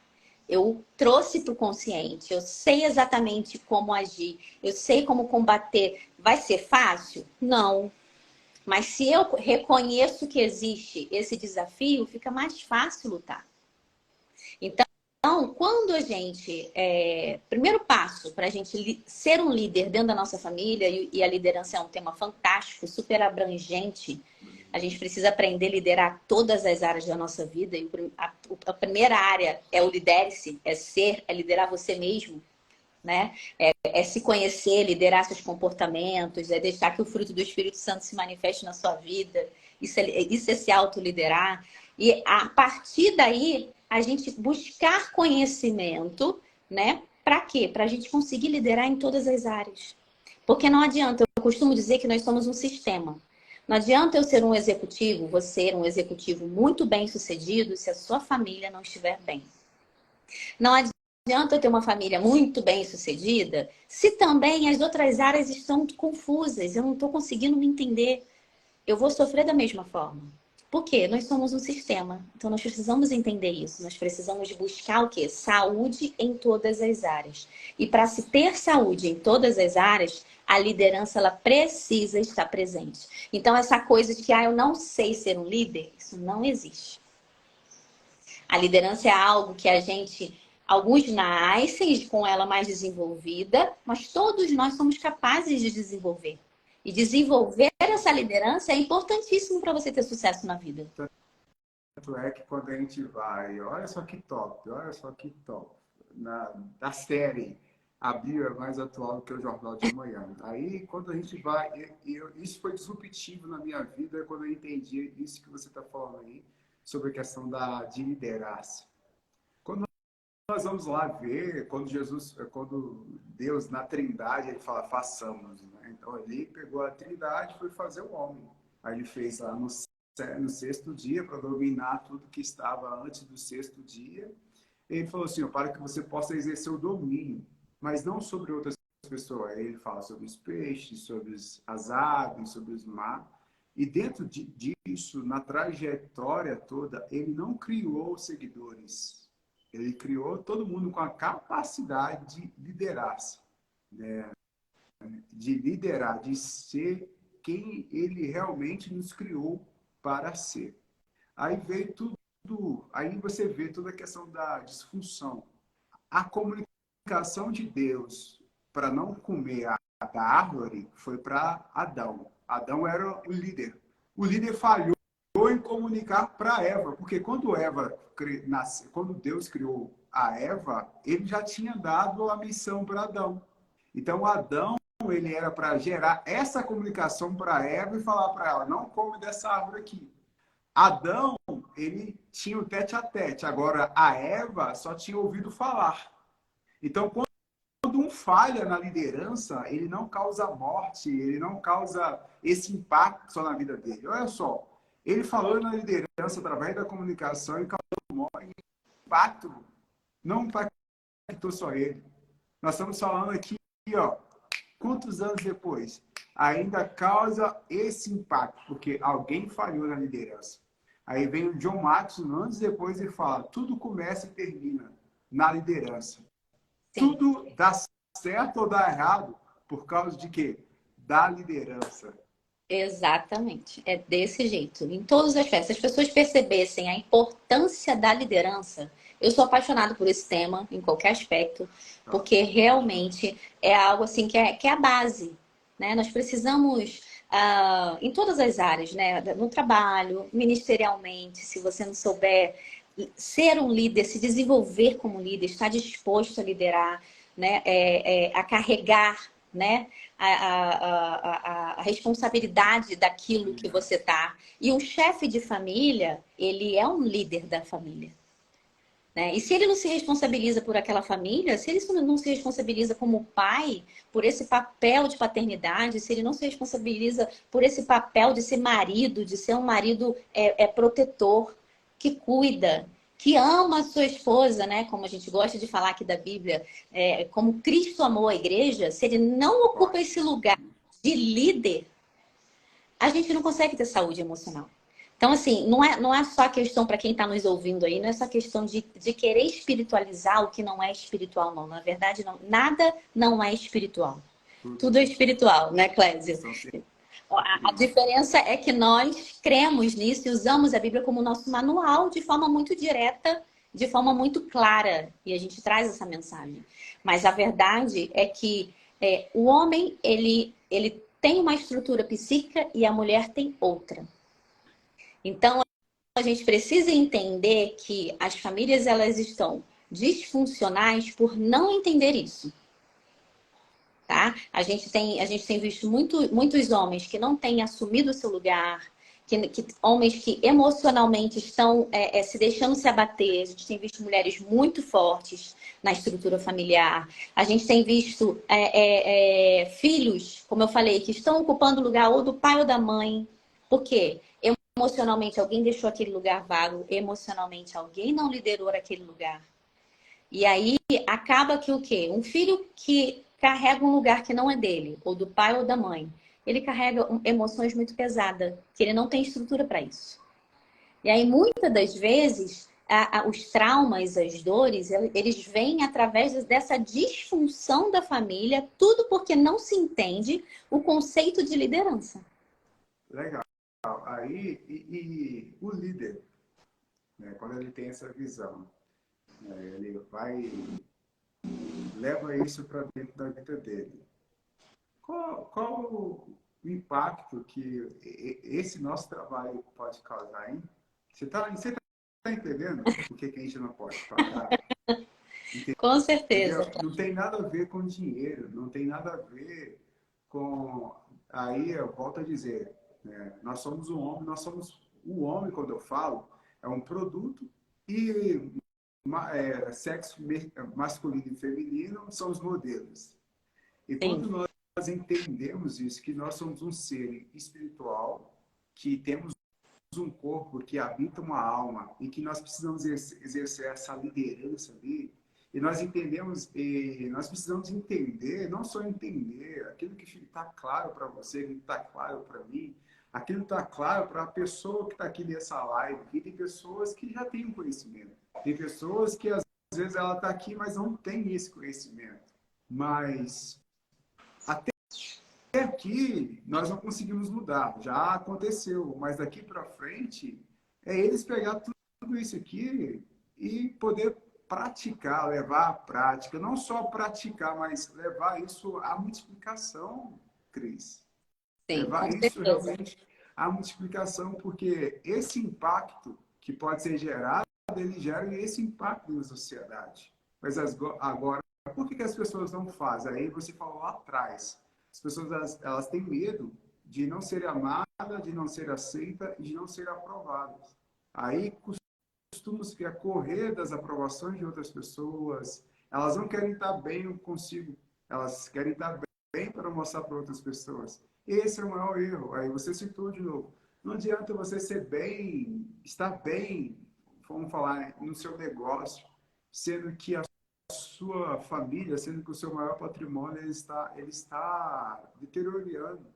Eu trouxe para o consciente, eu sei exatamente como agir, eu sei como combater. Vai ser fácil? Não. Mas se eu reconheço que existe esse desafio, fica mais fácil lutar. Então, quando a gente. Primeiro passo para a gente ser um líder dentro da nossa família, e a liderança é um tema fantástico, super abrangente. A gente precisa aprender a liderar todas as áreas da nossa vida. E a primeira área é o lidere-se, é liderar você mesmo, né? É se conhecer, liderar seus comportamentos, é deixar que o fruto do Espírito Santo se manifeste na sua vida. Isso é se autoliderar. E a partir daí, a gente buscar conhecimento, né? Para quê? Para a gente conseguir liderar em todas as áreas. Porque não adianta, eu costumo dizer que nós somos um sistema. Não adianta eu ser um executivo, você ser um executivo muito bem sucedido, se a sua família não estiver bem. Não adianta eu ter uma família muito bem sucedida se também as outras áreas estão confusas, eu não estou conseguindo me entender. Eu vou sofrer da mesma forma. Por quê? Nós somos um sistema. Então, nós precisamos entender isso. Nós precisamos buscar o quê? Saúde em todas as áreas. E para se ter saúde em todas as áreas, a liderança ela precisa estar presente. Então, essa coisa de que eu não sei ser um líder, isso não existe. A liderança é algo que alguns nascem com ela mais desenvolvida, mas todos nós somos capazes de desenvolver. E desenvolver essa liderança é importantíssimo para você ter sucesso na vida. Tanto é que quando a gente vai, olha só que top, da série, a Bíblia é mais atual do que o Jornal de Amanhã. Aí, quando a gente vai, isso foi disruptivo na minha vida, quando eu entendi isso que você está falando aí, sobre a questão de liderança. Quando nós vamos lá ver, quando Deus, na Trindade, ele fala, façamos, né? Então, ele pegou a Trindade e foi fazer o homem. Aí ele fez lá no sexto dia, para dominar tudo que estava antes do sexto dia. Ele falou assim, para que você possa exercer o domínio, mas não sobre outras pessoas. Aí ele fala sobre os peixes, sobre as aves, sobre os mares. E dentro disso, na trajetória toda, ele não criou seguidores. Ele criou todo mundo com a capacidade de liderar, né? De liderar, de ser quem ele realmente nos criou para ser. Aí veio tudo, aí você vê toda a questão da disfunção. A comunicação de Deus para não comer da árvore foi para Adão. Adão era o líder. O líder falhou em comunicar para Eva, porque quando Deus criou a Eva, ele já tinha dado a missão para Adão. Então Adão ele era para gerar essa comunicação para Eva e falar para ela, não come dessa árvore aqui. Adão, ele tinha o tete a tete. Agora, a Eva só tinha ouvido falar. Então, quando um falha na liderança, ele não causa morte, ele não causa esse impacto só na vida dele. Olha só, ele falou na liderança através da comunicação e causou impacto. Não impactou só ele. Nós estamos falando aqui, ó, quantos anos depois? Ainda causa esse impacto, porque alguém falhou na liderança. Aí vem o John Maxwell, anos depois, e fala, tudo começa e termina na liderança. Sim. Tudo dá certo ou dá errado por causa de quê? Da liderança. Exatamente. É desse jeito. Em todos os aspectos. Se as pessoas percebessem a importância da liderança, eu sou apaixonada por esse tema, em qualquer aspecto, porque realmente é algo assim que é a base, né? Nós precisamos, em todas as áreas, né? No trabalho, ministerialmente, se você não souber ser um líder, se desenvolver como líder, estar disposto a liderar, né? A carregar, né? A responsabilidade daquilo que você tá. E um chefe de família, ele é um líder da família. Né? E se ele não se responsabiliza por aquela família, se ele não se responsabiliza como pai por esse papel de paternidade, se ele não se responsabiliza por esse papel de ser marido, de ser um marido protetor, que cuida, que ama a sua esposa, né? Como a gente gosta de falar aqui da Bíblia, como Cristo amou a igreja, se ele não ocupa esse lugar de líder, a gente não consegue ter saúde emocional. Então, assim, não é só questão para quem está nos ouvindo aí, não é só questão de querer espiritualizar o que não é espiritual, não. Na verdade, não, nada não é espiritual. Tudo é espiritual, né, Clésio? A diferença é que nós cremos nisso e usamos a Bíblia como nosso manual de forma muito direta, de forma muito clara. E a gente traz essa mensagem. Mas a verdade é que o homem, ele tem uma estrutura psíquica e a mulher tem outra. Então, a gente precisa entender que as famílias elas estão disfuncionais por não entender isso. Tá? A gente tem visto muitos homens que não têm assumido o seu lugar, homens que emocionalmente estão se deixando se abater. A gente tem visto mulheres muito fortes na estrutura familiar. A gente tem visto filhos, como eu falei, que estão ocupando o lugar ou do pai ou da mãe. Por quê? Emocionalmente alguém deixou aquele lugar vago, emocionalmente alguém não liderou aquele lugar. E aí acaba que o quê? Um filho que carrega um lugar que não é dele, ou do pai ou da mãe, ele carrega emoções muito pesadas, que ele não tem estrutura para isso. E aí, muitas das vezes, os traumas, as dores, eles vêm através dessa disfunção da família, tudo porque não se entende o conceito de liderança. Legal. Aí, e o líder, né, quando ele tem essa visão, né, ele leva isso para dentro da vida dele. Qual o impacto que esse nosso trabalho pode causar, hein? Você tá entendendo o que a gente não pode pagar? Com certeza. Entendeu? Não tem nada a ver com dinheiro, não tem nada a ver com... Aí eu volto a dizer, né? Nós somos um homem, o homem, quando eu falo, é um produto e sexo masculino e feminino são os modelos. E quando Sim, nós entendemos isso, que nós somos um ser espiritual, que temos um corpo que habita uma alma e que nós precisamos exercer essa liderança ali, e nós entendemos, e nós precisamos entender, não só entender aquilo que está claro para você, que está claro para mim, aquilo está claro para a pessoa que está aqui nessa live. E tem pessoas que já têm um conhecimento, tem pessoas que às vezes ela está aqui, mas não tem esse conhecimento. Mas até aqui nós não conseguimos mudar, já aconteceu, mas daqui para frente é eles pegar tudo isso aqui e poder praticar, levar à prática, não só praticar, mas levar isso à multiplicação, Cris. sim, com Levar isso certeza. realmente à multiplicação, porque esse impacto que pode ser gerado, ele gera esse impacto na sociedade. Mas agora, por que as pessoas não fazem? Aí você falou lá atrás. As pessoas elas têm medo de não ser amadas, de não ser aceita e de não ser aprovadas. Aí costumam-se correr das aprovações de outras pessoas. Elas não querem estar bem consigo. Elas querem estar bem para mostrar para outras pessoas. Esse é o maior erro. Aí você citou de novo. Não adianta você ser bem, estar bem, vamos falar, no seu negócio, sendo que a sua família, sendo que o seu maior patrimônio ele está deteriorando.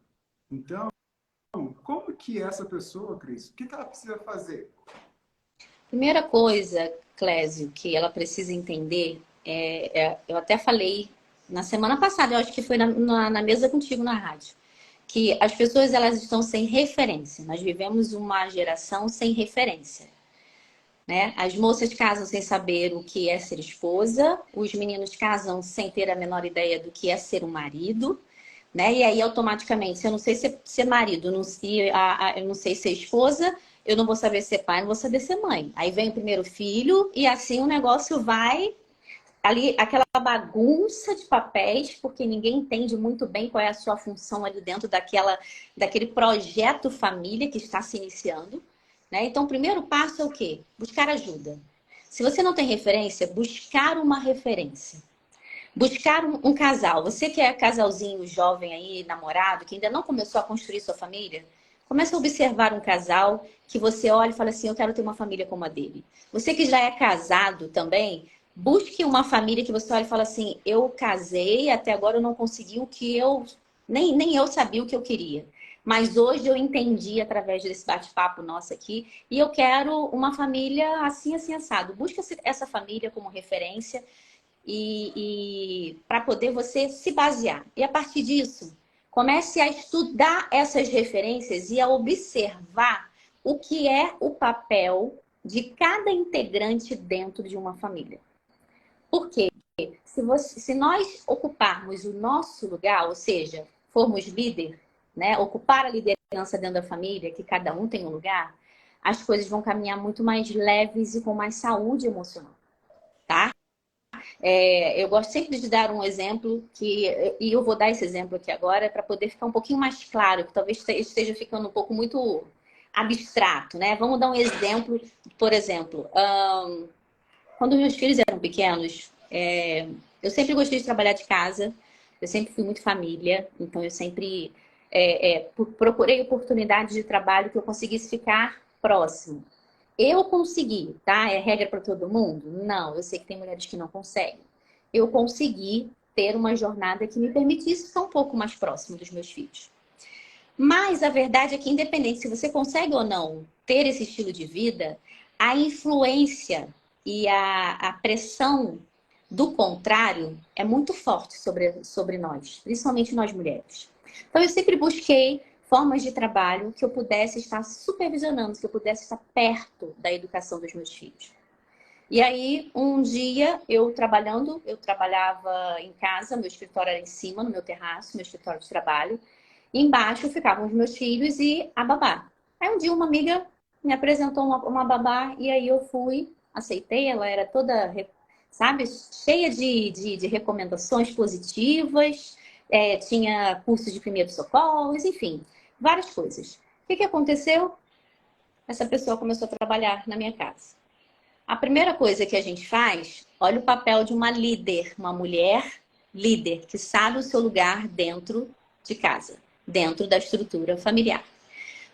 Então, como que essa pessoa, Cris, o que ela precisa fazer? Primeira coisa, Clésio, que ela precisa entender, eu até falei na semana passada, eu acho que foi na mesa contigo na rádio, que as pessoas elas estão sem referência. Nós vivemos uma geração sem referência, né? As moças casam sem saber o que é ser esposa, os meninos casam sem ter a menor ideia do que é ser um marido, né? E aí, automaticamente, se eu não sei ser marido, eu não sei ser esposa, eu não vou saber ser pai, não vou saber ser mãe. Aí vem o primeiro filho e assim o negócio vai ali, aquela bagunça de papéis, porque ninguém entende muito bem qual é a sua função ali dentro daquele projeto família que está se iniciando, né? Então, o primeiro passo é o quê? Buscar ajuda. Se você não tem referência, buscar uma referência. Buscar um casal. Você que é casalzinho jovem aí, namorado, que ainda não começou a construir sua família, comece a observar um casal que você olha e fala assim, eu quero ter uma família como a dele. Você que já é casado também, busque uma família que você olha e fala assim, eu casei, até agora eu não consegui o que eu... Nem eu sabia o que eu queria. Mas hoje eu entendi através desse bate-papo nosso aqui e eu quero uma família assim, assim, assado. Busque essa família como referência e para poder você se basear. E a partir disso, comece a estudar essas referências e a observar o que é o papel de cada integrante dentro de uma família. Por quê? Se nós ocuparmos o nosso lugar, ou seja, formos líder, né, ocupar a liderança dentro da família, que cada um tem um lugar, as coisas vão caminhar muito mais leves e com mais saúde emocional, tá? Eu gosto sempre de dar um exemplo, e eu vou dar esse exemplo aqui agora para poder ficar um pouquinho mais claro, que talvez esteja ficando um pouco muito abstrato, né? Vamos dar um exemplo, por exemplo, quando meus filhos eram pequenos, eu sempre gostei de trabalhar de casa, eu sempre fui muito família, então eu sempre procurei oportunidades de trabalho que eu conseguisse ficar próximo. Eu consegui, tá? É regra para todo mundo? Não, eu sei que tem mulheres que não conseguem. Eu consegui ter uma jornada que me permitisse ficar um pouco mais próximo dos meus filhos. Mas a verdade é que, independente se você consegue ou não ter esse estilo de vida, a influência e a pressão do contrário é muito forte sobre nós, principalmente nós mulheres. Então, eu sempre busquei formas de trabalho que eu pudesse estar supervisionando, que eu pudesse estar perto da educação dos meus filhos. E aí, um dia, eu trabalhava em casa, meu escritório era em cima, no meu terraço, meu escritório de trabalho. E embaixo ficavam os meus filhos e a babá. Aí um dia uma amiga me apresentou uma babá e aí eu fui, aceitei, ela era toda, sabe, cheia de recomendações positivas, tinha cursos de primeiros socorros, enfim, várias coisas. O que aconteceu? Essa pessoa começou a trabalhar na minha casa. A primeira coisa que a gente faz, olha o papel de uma líder, uma mulher líder, que sabe o seu lugar dentro de casa, dentro da estrutura familiar.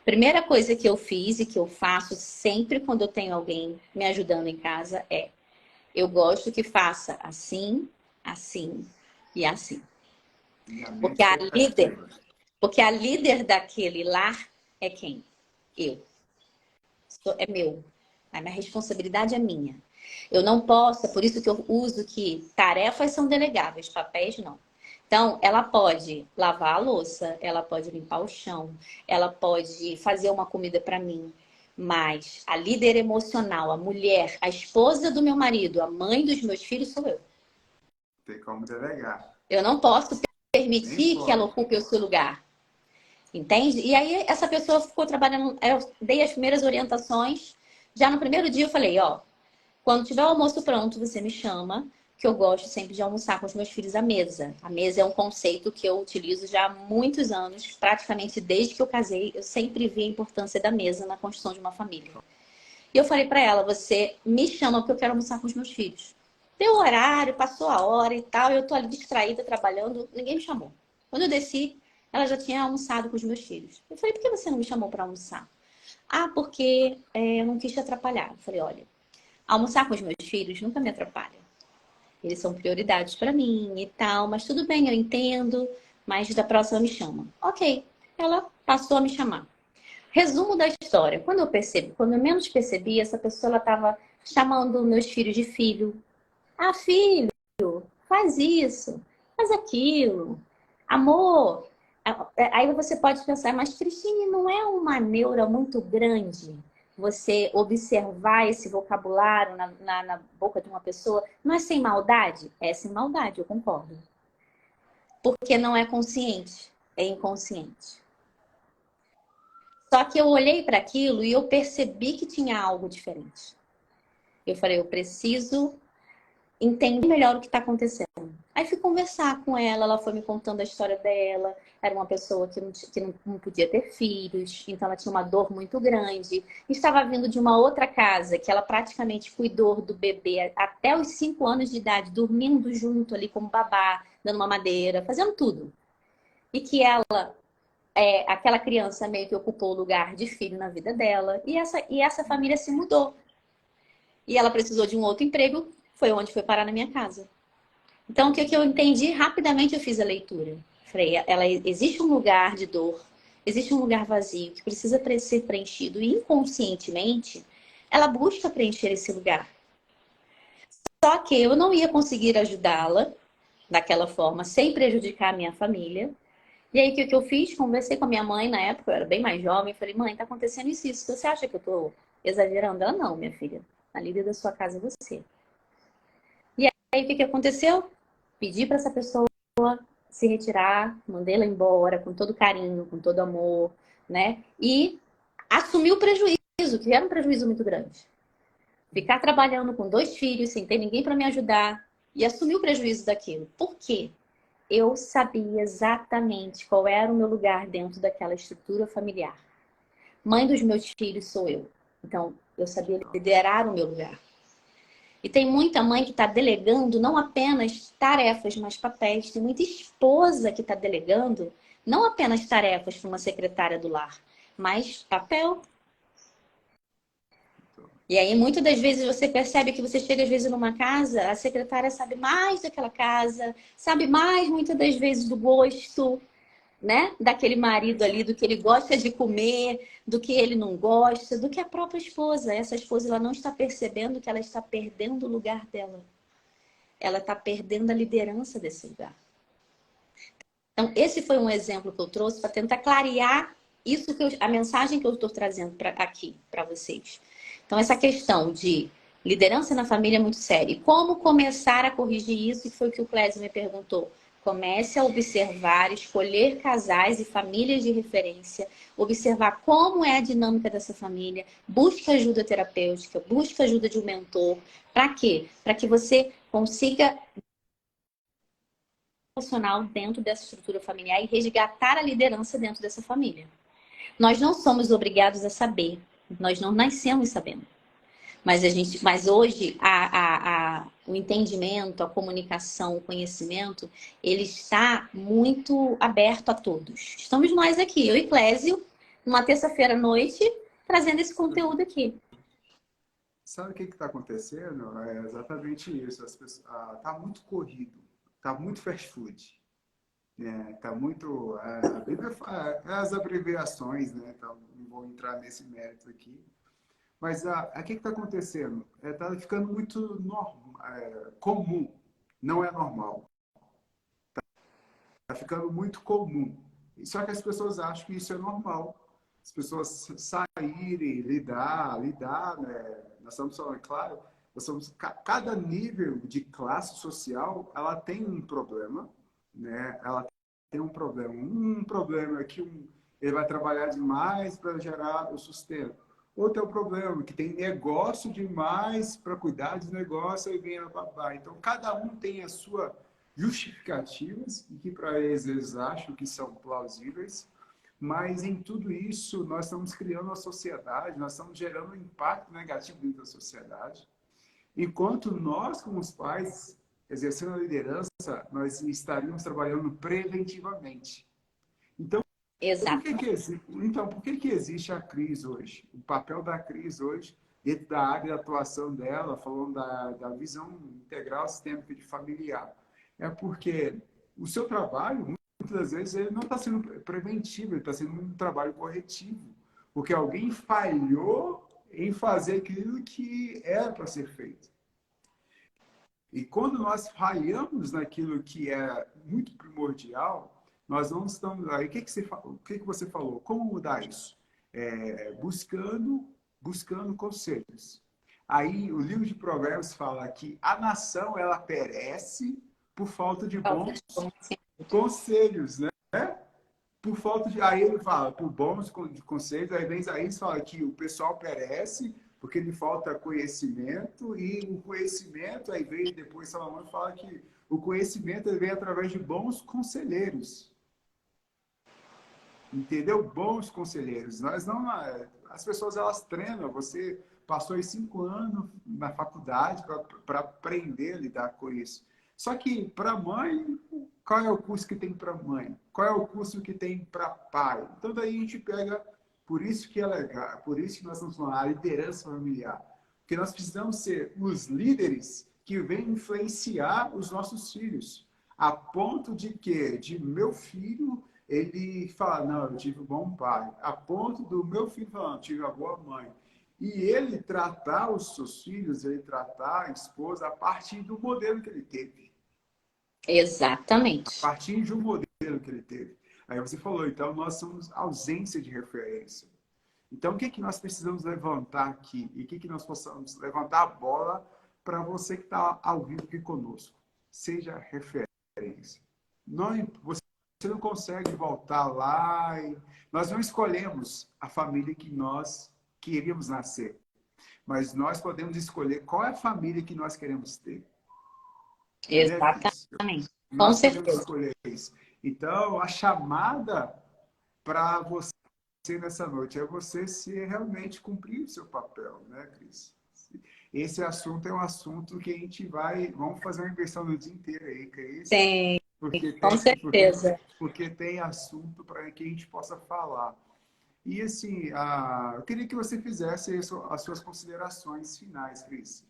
Primeira coisa que eu fiz e que eu faço sempre quando eu tenho alguém me ajudando em casa eu gosto que faça assim, assim e assim. Porque a líder daquele lar é quem? Eu. É meu. A minha responsabilidade é minha. Eu não posso, é por isso que eu uso que tarefas são delegáveis, papéis não. Então, ela pode lavar a louça, ela pode limpar o chão, ela pode fazer uma comida para mim, mas a líder emocional, a mulher, a esposa do meu marido, a mãe dos meus filhos sou eu. Tem como delegar. Eu não posso permitir que ela ocupe o seu lugar. Entende? E aí essa pessoa ficou trabalhando, eu dei as primeiras orientações. Já no primeiro dia eu falei, ó, quando tiver o almoço pronto, você me chama, que eu gosto sempre de almoçar com os meus filhos à mesa. A mesa é um conceito que eu utilizo já há muitos anos, praticamente desde que eu casei, eu sempre vi a importância da mesa na construção de uma família. E eu falei pra ela, você me chama porque eu quero almoçar com os meus filhos. Deu o horário, passou a hora e tal, eu tô ali distraída, trabalhando, ninguém me chamou. Quando eu desci, ela já tinha almoçado com os meus filhos. Eu falei, por que você não me chamou para almoçar? Ah, porque eu não quis te atrapalhar. Eu falei, olha, almoçar com os meus filhos nunca me atrapalha. Eles são prioridades para mim e tal, mas tudo bem, eu entendo, mas da próxima me chama. Ok, ela passou a me chamar. Resumo da história. Quando eu menos percebi, essa pessoa ela estava chamando meus filhos de filho. Ah, filho, faz isso, faz aquilo. Amor, Aí você pode pensar, mas Cristine, não é uma neura muito grande você observar esse vocabulário na boca de uma pessoa? Não é sem maldade? É sem maldade, eu concordo. Porque não é consciente, é inconsciente. Só que eu olhei para aquilo e eu percebi que tinha algo diferente. Eu falei, eu preciso entender melhor o que está acontecendo. Aí fui conversar com ela, ela foi me contando a história dela. Era uma pessoa que não podia ter filhos, então ela tinha uma dor muito grande. Estava vindo de uma outra casa que ela praticamente cuidou do bebê até os 5 anos de idade, dormindo junto ali como babá, dando mamadeira, fazendo tudo. E que ela, aquela criança meio que ocupou o lugar de filho na vida dela. E essa família se mudou. E ela precisou de um outro emprego, foi onde foi parar na minha casa. Então, o que eu entendi, rapidamente eu fiz a leitura. Falei, existe um lugar de dor, existe um lugar vazio que precisa ser preenchido. E inconscientemente, ela busca preencher esse lugar. Só que eu não ia conseguir ajudá-la daquela forma, sem prejudicar a minha família. E aí, o que eu fiz? Conversei com a minha mãe na época, eu era bem mais jovem. Falei, mãe, tá acontecendo isso, isso. Você acha que eu tô exagerando? Ela, não, minha filha. A líder da sua casa é você. E aí, o que aconteceu? Pedi para essa pessoa se retirar, mandei ela embora com todo carinho, com todo amor, né? E assumi o prejuízo, que era um prejuízo muito grande. Ficar trabalhando com 2 filhos, sem ter ninguém para me ajudar, e assumir o prejuízo daquilo. Por quê? Eu sabia exatamente qual era o meu lugar dentro daquela estrutura familiar. Mãe dos meus filhos sou eu. Então, eu sabia liderar o meu lugar. E tem muita mãe que está delegando não apenas tarefas, mas papéis. Tem muita esposa que está delegando não apenas tarefas para uma secretária do lar, mas papel. E aí, muitas das vezes, você percebe que você chega, às vezes, numa casa, a secretária sabe mais daquela casa, sabe mais, muitas das vezes, do gosto, né? Daquele marido ali, do que ele gosta de comer, do que ele não gosta, do que a própria esposa. Essa esposa, ela não está percebendo que ela está perdendo o lugar dela. Ela está perdendo a liderança desse lugar. Então, esse foi um exemplo que eu trouxe para tentar clarear isso a mensagem que eu estou trazendo aqui para vocês. Então, essa questão de liderança na família é muito séria. E como começar a corrigir isso? Que foi o que o Clésio me perguntou. Comece a observar, escolher casais e famílias de referência, observar como é a dinâmica dessa família, busque ajuda terapêutica, busque ajuda de um mentor. Para quê? Para que você consiga emocional dentro dessa estrutura familiar e resgatar a liderança dentro dessa família. Nós não somos obrigados a saber, nós não nascemos sabendo. Mas hoje o entendimento, a comunicação, o conhecimento, ele está muito aberto a todos. Estamos nós aqui, eu e Clésio, numa terça-feira à noite, trazendo esse conteúdo aqui. Sabe o que está acontecendo? É exatamente isso. Tá muito corrido, tá muito fast food. Tá muito. A Bíblia as abreviações, né? Então, não vou entrar nesse mérito aqui. Mas o que está acontecendo? Está ficando muito comum, não é normal. Está ficando muito comum. Só que as pessoas acham que isso é normal. As pessoas saírem, lidar, né? Nós estamos falando, claro, cada nível de classe social, ela tem um problema, né? Ela tem um problema. Um problema é que ele vai trabalhar demais para gerar o sustento. Outro é o problema, que tem negócio demais para cuidar de negócio e vem a babá. Então, cada um tem a sua justificativas, e que para eles acham que são plausíveis, mas em tudo isso nós estamos criando uma sociedade, nós estamos gerando um impacto negativo dentro da sociedade, enquanto nós, como os pais, exercendo a liderança, nós estaríamos trabalhando preventivamente. Então, Exato. por que existe a crise hoje? O papel da crise hoje, dentro da área de atuação dela, falando da visão integral sistêmica de familiar, é porque o seu trabalho, muitas das vezes, ele não está sendo preventivo, ele está sendo um trabalho corretivo, porque alguém falhou em fazer aquilo que era para ser feito. E quando nós falhamos naquilo que é muito primordial, Nós não estamos... Aí, o que você falou? Como mudar isso? Buscando conselhos. Aí, o livro de Provérbios fala que a nação, ela perece por falta de Falta bons de conhecimento. conselhos, né? Por falta de... Aí ele fala, por bons conselhos, aí vem Isaías fala que o pessoal perece porque lhe falta conhecimento, e o conhecimento, aí vem depois Salomão fala que o conhecimento vem através de bons conselheiros. Entendeu? Bons conselheiros. Nós não... As pessoas, elas treinam. Você passou aí 5 anos na faculdade para aprender a lidar com isso. Só que para mãe, qual é o curso que tem para mãe? Qual é o curso que tem para pai? Então daí a gente pega, por isso que é legal, por isso que nós estamos falando a liderança familiar. Porque nós precisamos ser os líderes que vêm influenciar os nossos filhos. A ponto de que, de meu filho, ele fala, não, eu tive um bom pai. A ponto do meu filho falar, eu tive uma boa mãe. E ele tratar os seus filhos, ele tratar a esposa a partir do modelo que ele teve. A Exatamente. partir de um modelo que ele teve. Aí você falou, então nós somos ausência de referência. Então o que, que nós precisamos levantar aqui? E o que, que nós possamos levantar a bola para você que está ao vivo aqui conosco? Seja referência. Não, você não consegue voltar lá. Nós não escolhemos a família que nós queríamos nascer. Mas nós podemos escolher qual é a família que nós queremos ter. Né, Cris? Exatamente. Com Nós podemos certeza. escolher isso. Então, a chamada para você nessa noite é você se realmente cumprir o seu papel, né, Cris? Esse assunto é um assunto que a gente vamos fazer uma inversão no dia inteiro aí, Cris, Tem, porque com tem, certeza. porque tem assunto para que a gente possa falar. E assim, eu queria que você fizesse as suas considerações finais, Cris.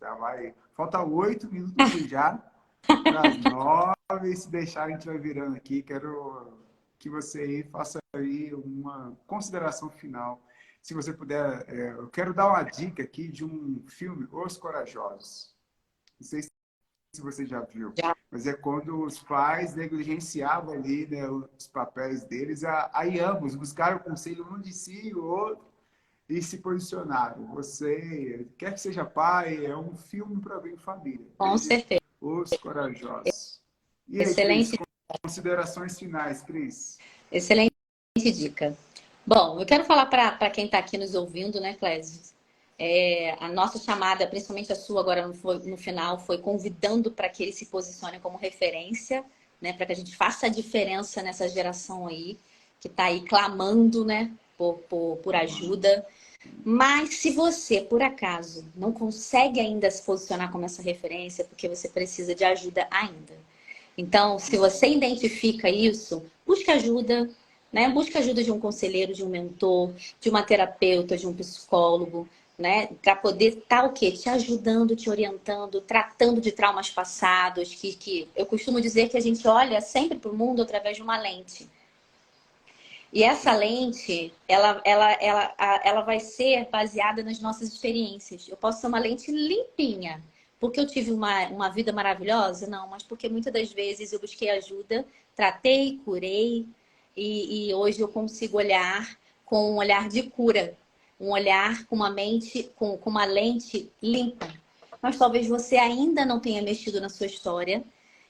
Falta 8 minutos já para as 9, se deixar a gente vai virando aqui. Quero que você aí faça aí uma consideração final. Se você puder, eu quero dar uma dica aqui de um filme, Os Corajosos. Não sei se você já viu, Já. mas é quando os pais negligenciavam ali, né, os papéis deles, aí ambos buscaram conselho um de si e o outro e se posicionaram. Você, quer que seja pai, é um filme para ver em família. Com Veja certeza. Os Corajosos. E aí, Cris, Excelente, considerações finais, Cris? excelente dica. Bom, eu quero falar para quem está aqui nos ouvindo, né, Clésio? A nossa chamada, principalmente a sua agora no final, foi convidando para que ele se posicione como referência, né, para que a gente faça a diferença nessa geração aí, que está aí clamando, né, por ajuda. Mas se você, por acaso, não consegue ainda se posicionar como essa referência, porque você precisa de ajuda ainda. Então, se você identifica isso, busque ajuda, né? Busque ajuda de um conselheiro, de um mentor, de uma terapeuta, de um psicólogo, né? Para poder estar o quê? Te ajudando, te orientando, tratando de traumas passados, que eu costumo dizer que a gente olha sempre para o mundo através de uma lente. E essa lente, ela vai ser baseada nas nossas experiências. Eu posso ser uma lente limpinha, porque eu tive uma vida maravilhosa? Não, mas porque muitas das vezes eu busquei ajuda, tratei, curei, e hoje eu consigo olhar com um olhar de cura, um olhar com uma mente, com uma lente limpa. Mas talvez você ainda não tenha mexido na sua história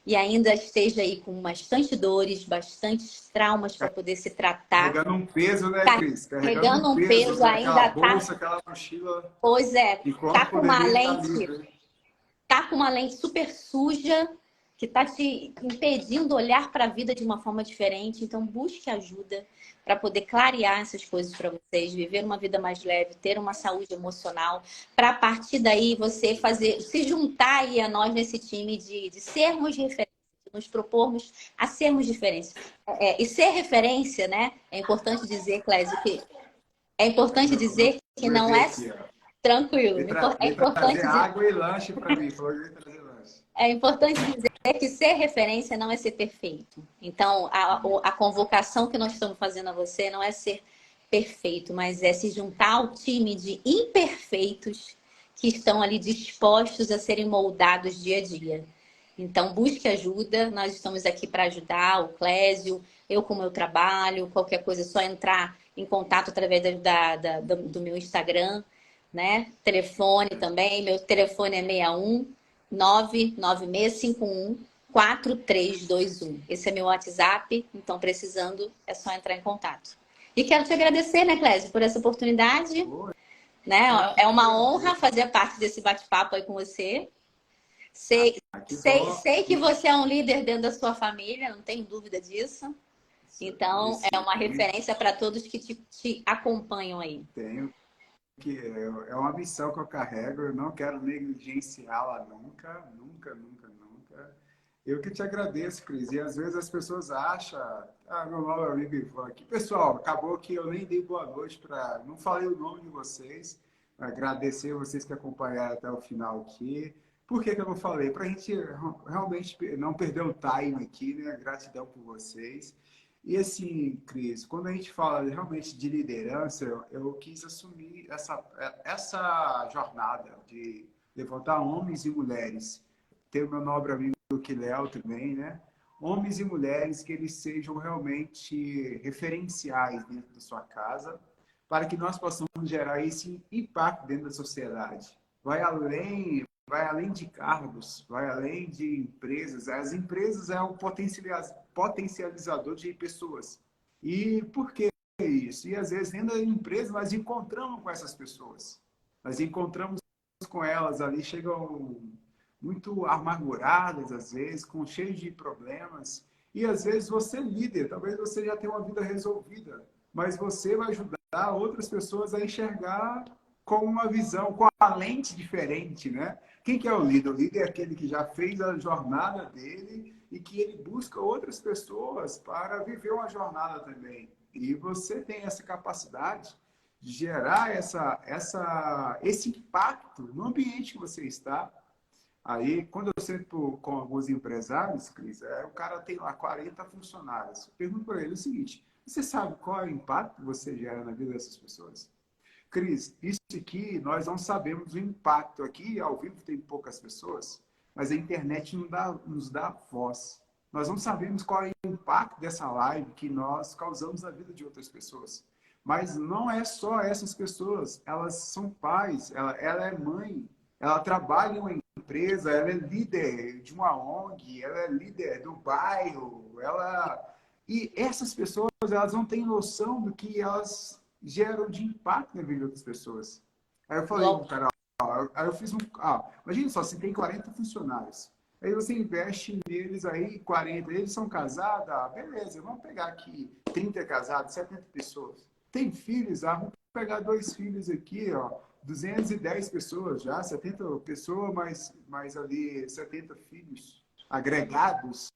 e ainda esteja aí com bastante dores, bastantes traumas para poder se tratar. Carregando um peso, né, Cris? Carregando um Carregando um peso, peso, né? Aquela ainda tá. bolsa, aquela mochila, Pois é, tá enquanto com uma poderia estar lente, livre. tá com uma lente super suja que tá te impedindo olhar para a vida de uma forma diferente. Então busque ajuda para poder clarear essas coisas para vocês, viver uma vida mais leve, ter uma saúde emocional, para a partir daí você se juntar aí a nós nesse time de sermos referência, nos propormos a sermos diferentes. E ser referência, né? É importante dizer, Clésio, que é importante Vou dizer que não beber é aqui, ó. tranquilo. É Veio trazer importante água e lanche para mim. Falou que veio trazer lanche. É importante dizer que ser referência não é ser perfeito. Então, a convocação que nós estamos fazendo a você não é ser perfeito, mas é se juntar ao time de imperfeitos que estão ali dispostos a serem moldados dia a dia. Então, busque ajuda. Nós estamos aqui para ajudar o Clésio, eu com o meu trabalho. Qualquer coisa, é só entrar em contato através do meu Instagram, né? Telefone também. Meu telefone é 61 99651 4321. Esse é meu WhatsApp. Então, precisando, é só entrar em contato. E quero te agradecer, né, Clésio, por essa oportunidade. Pô, Né? eu É que uma honra agradeço. fazer parte desse bate-papo aí com você. Que bom. Sei que você é um líder dentro da sua família, não tenho dúvida disso. Então, Isso, é uma tenho, referência para todos que te acompanham aí. tenho que é uma missão que eu carrego, eu não quero negligenciá-la nunca, nunca, nunca, nunca. Eu que te agradeço, Cris. E às vezes as pessoas acham, meu novo amigo Ivan aqui. Pessoal, acabou que eu nem dei boa noite para. Não falei o nome de vocês. Agradecer vocês que acompanharam até o final aqui. Por que que eu não falei? Para a gente realmente não perder o time aqui, né? Gratidão por vocês. E assim, Cris, quando a gente fala realmente de liderança, eu quis assumir essa jornada de levantar homens e mulheres. Tem o meu nobre amigo Quiléo também, né? Homens e mulheres que eles sejam realmente referenciais dentro da sua casa, para que nós possamos gerar esse impacto dentro da sociedade. Vai além de cargos, vai além de empresas. As empresas é um potencializador de pessoas. E por que isso? E às vezes dentro da empresa nós encontramos com essas pessoas. Nós encontramos com elas ali, chegam muito amarguradas às vezes, com cheios de problemas. E às vezes você é líder, talvez você já tenha uma vida resolvida, mas você vai ajudar outras pessoas a enxergar com uma visão, com a lente diferente, né? Quem que é o líder? O líder é aquele que já fez a jornada dele e que ele busca outras pessoas para viver uma jornada também. E você tem essa capacidade de gerar esse impacto no ambiente que você está. Aí, quando eu sento com alguns empresários, Cris, o cara tem lá 40 funcionários. Eu pergunto para ele o seguinte: você sabe qual é o impacto que você gera na vida dessas pessoas? Cris, isso aqui nós não sabemos o impacto. Aqui, ao vivo, tem poucas pessoas, mas a internet nos dá voz. Nós não sabemos qual é o impacto dessa live que nós causamos na vida de outras pessoas. Mas não é só essas pessoas, elas são pais, ela é mãe, ela trabalha em uma empresa, ela é líder de uma ONG, ela é líder do bairro, e essas pessoas, elas não têm noção do que elas geram de impacto na vida das pessoas. Aí eu falei com o cara, aí eu fiz imagina só, você tem 40 funcionários. Aí você investe neles aí, 40, eles são casados, beleza, vamos pegar aqui 30 casados, 70 pessoas. Tem filhos, vamos pegar 2 filhos aqui, 210 pessoas já, 70 pessoas, mais ali 70 filhos agregados.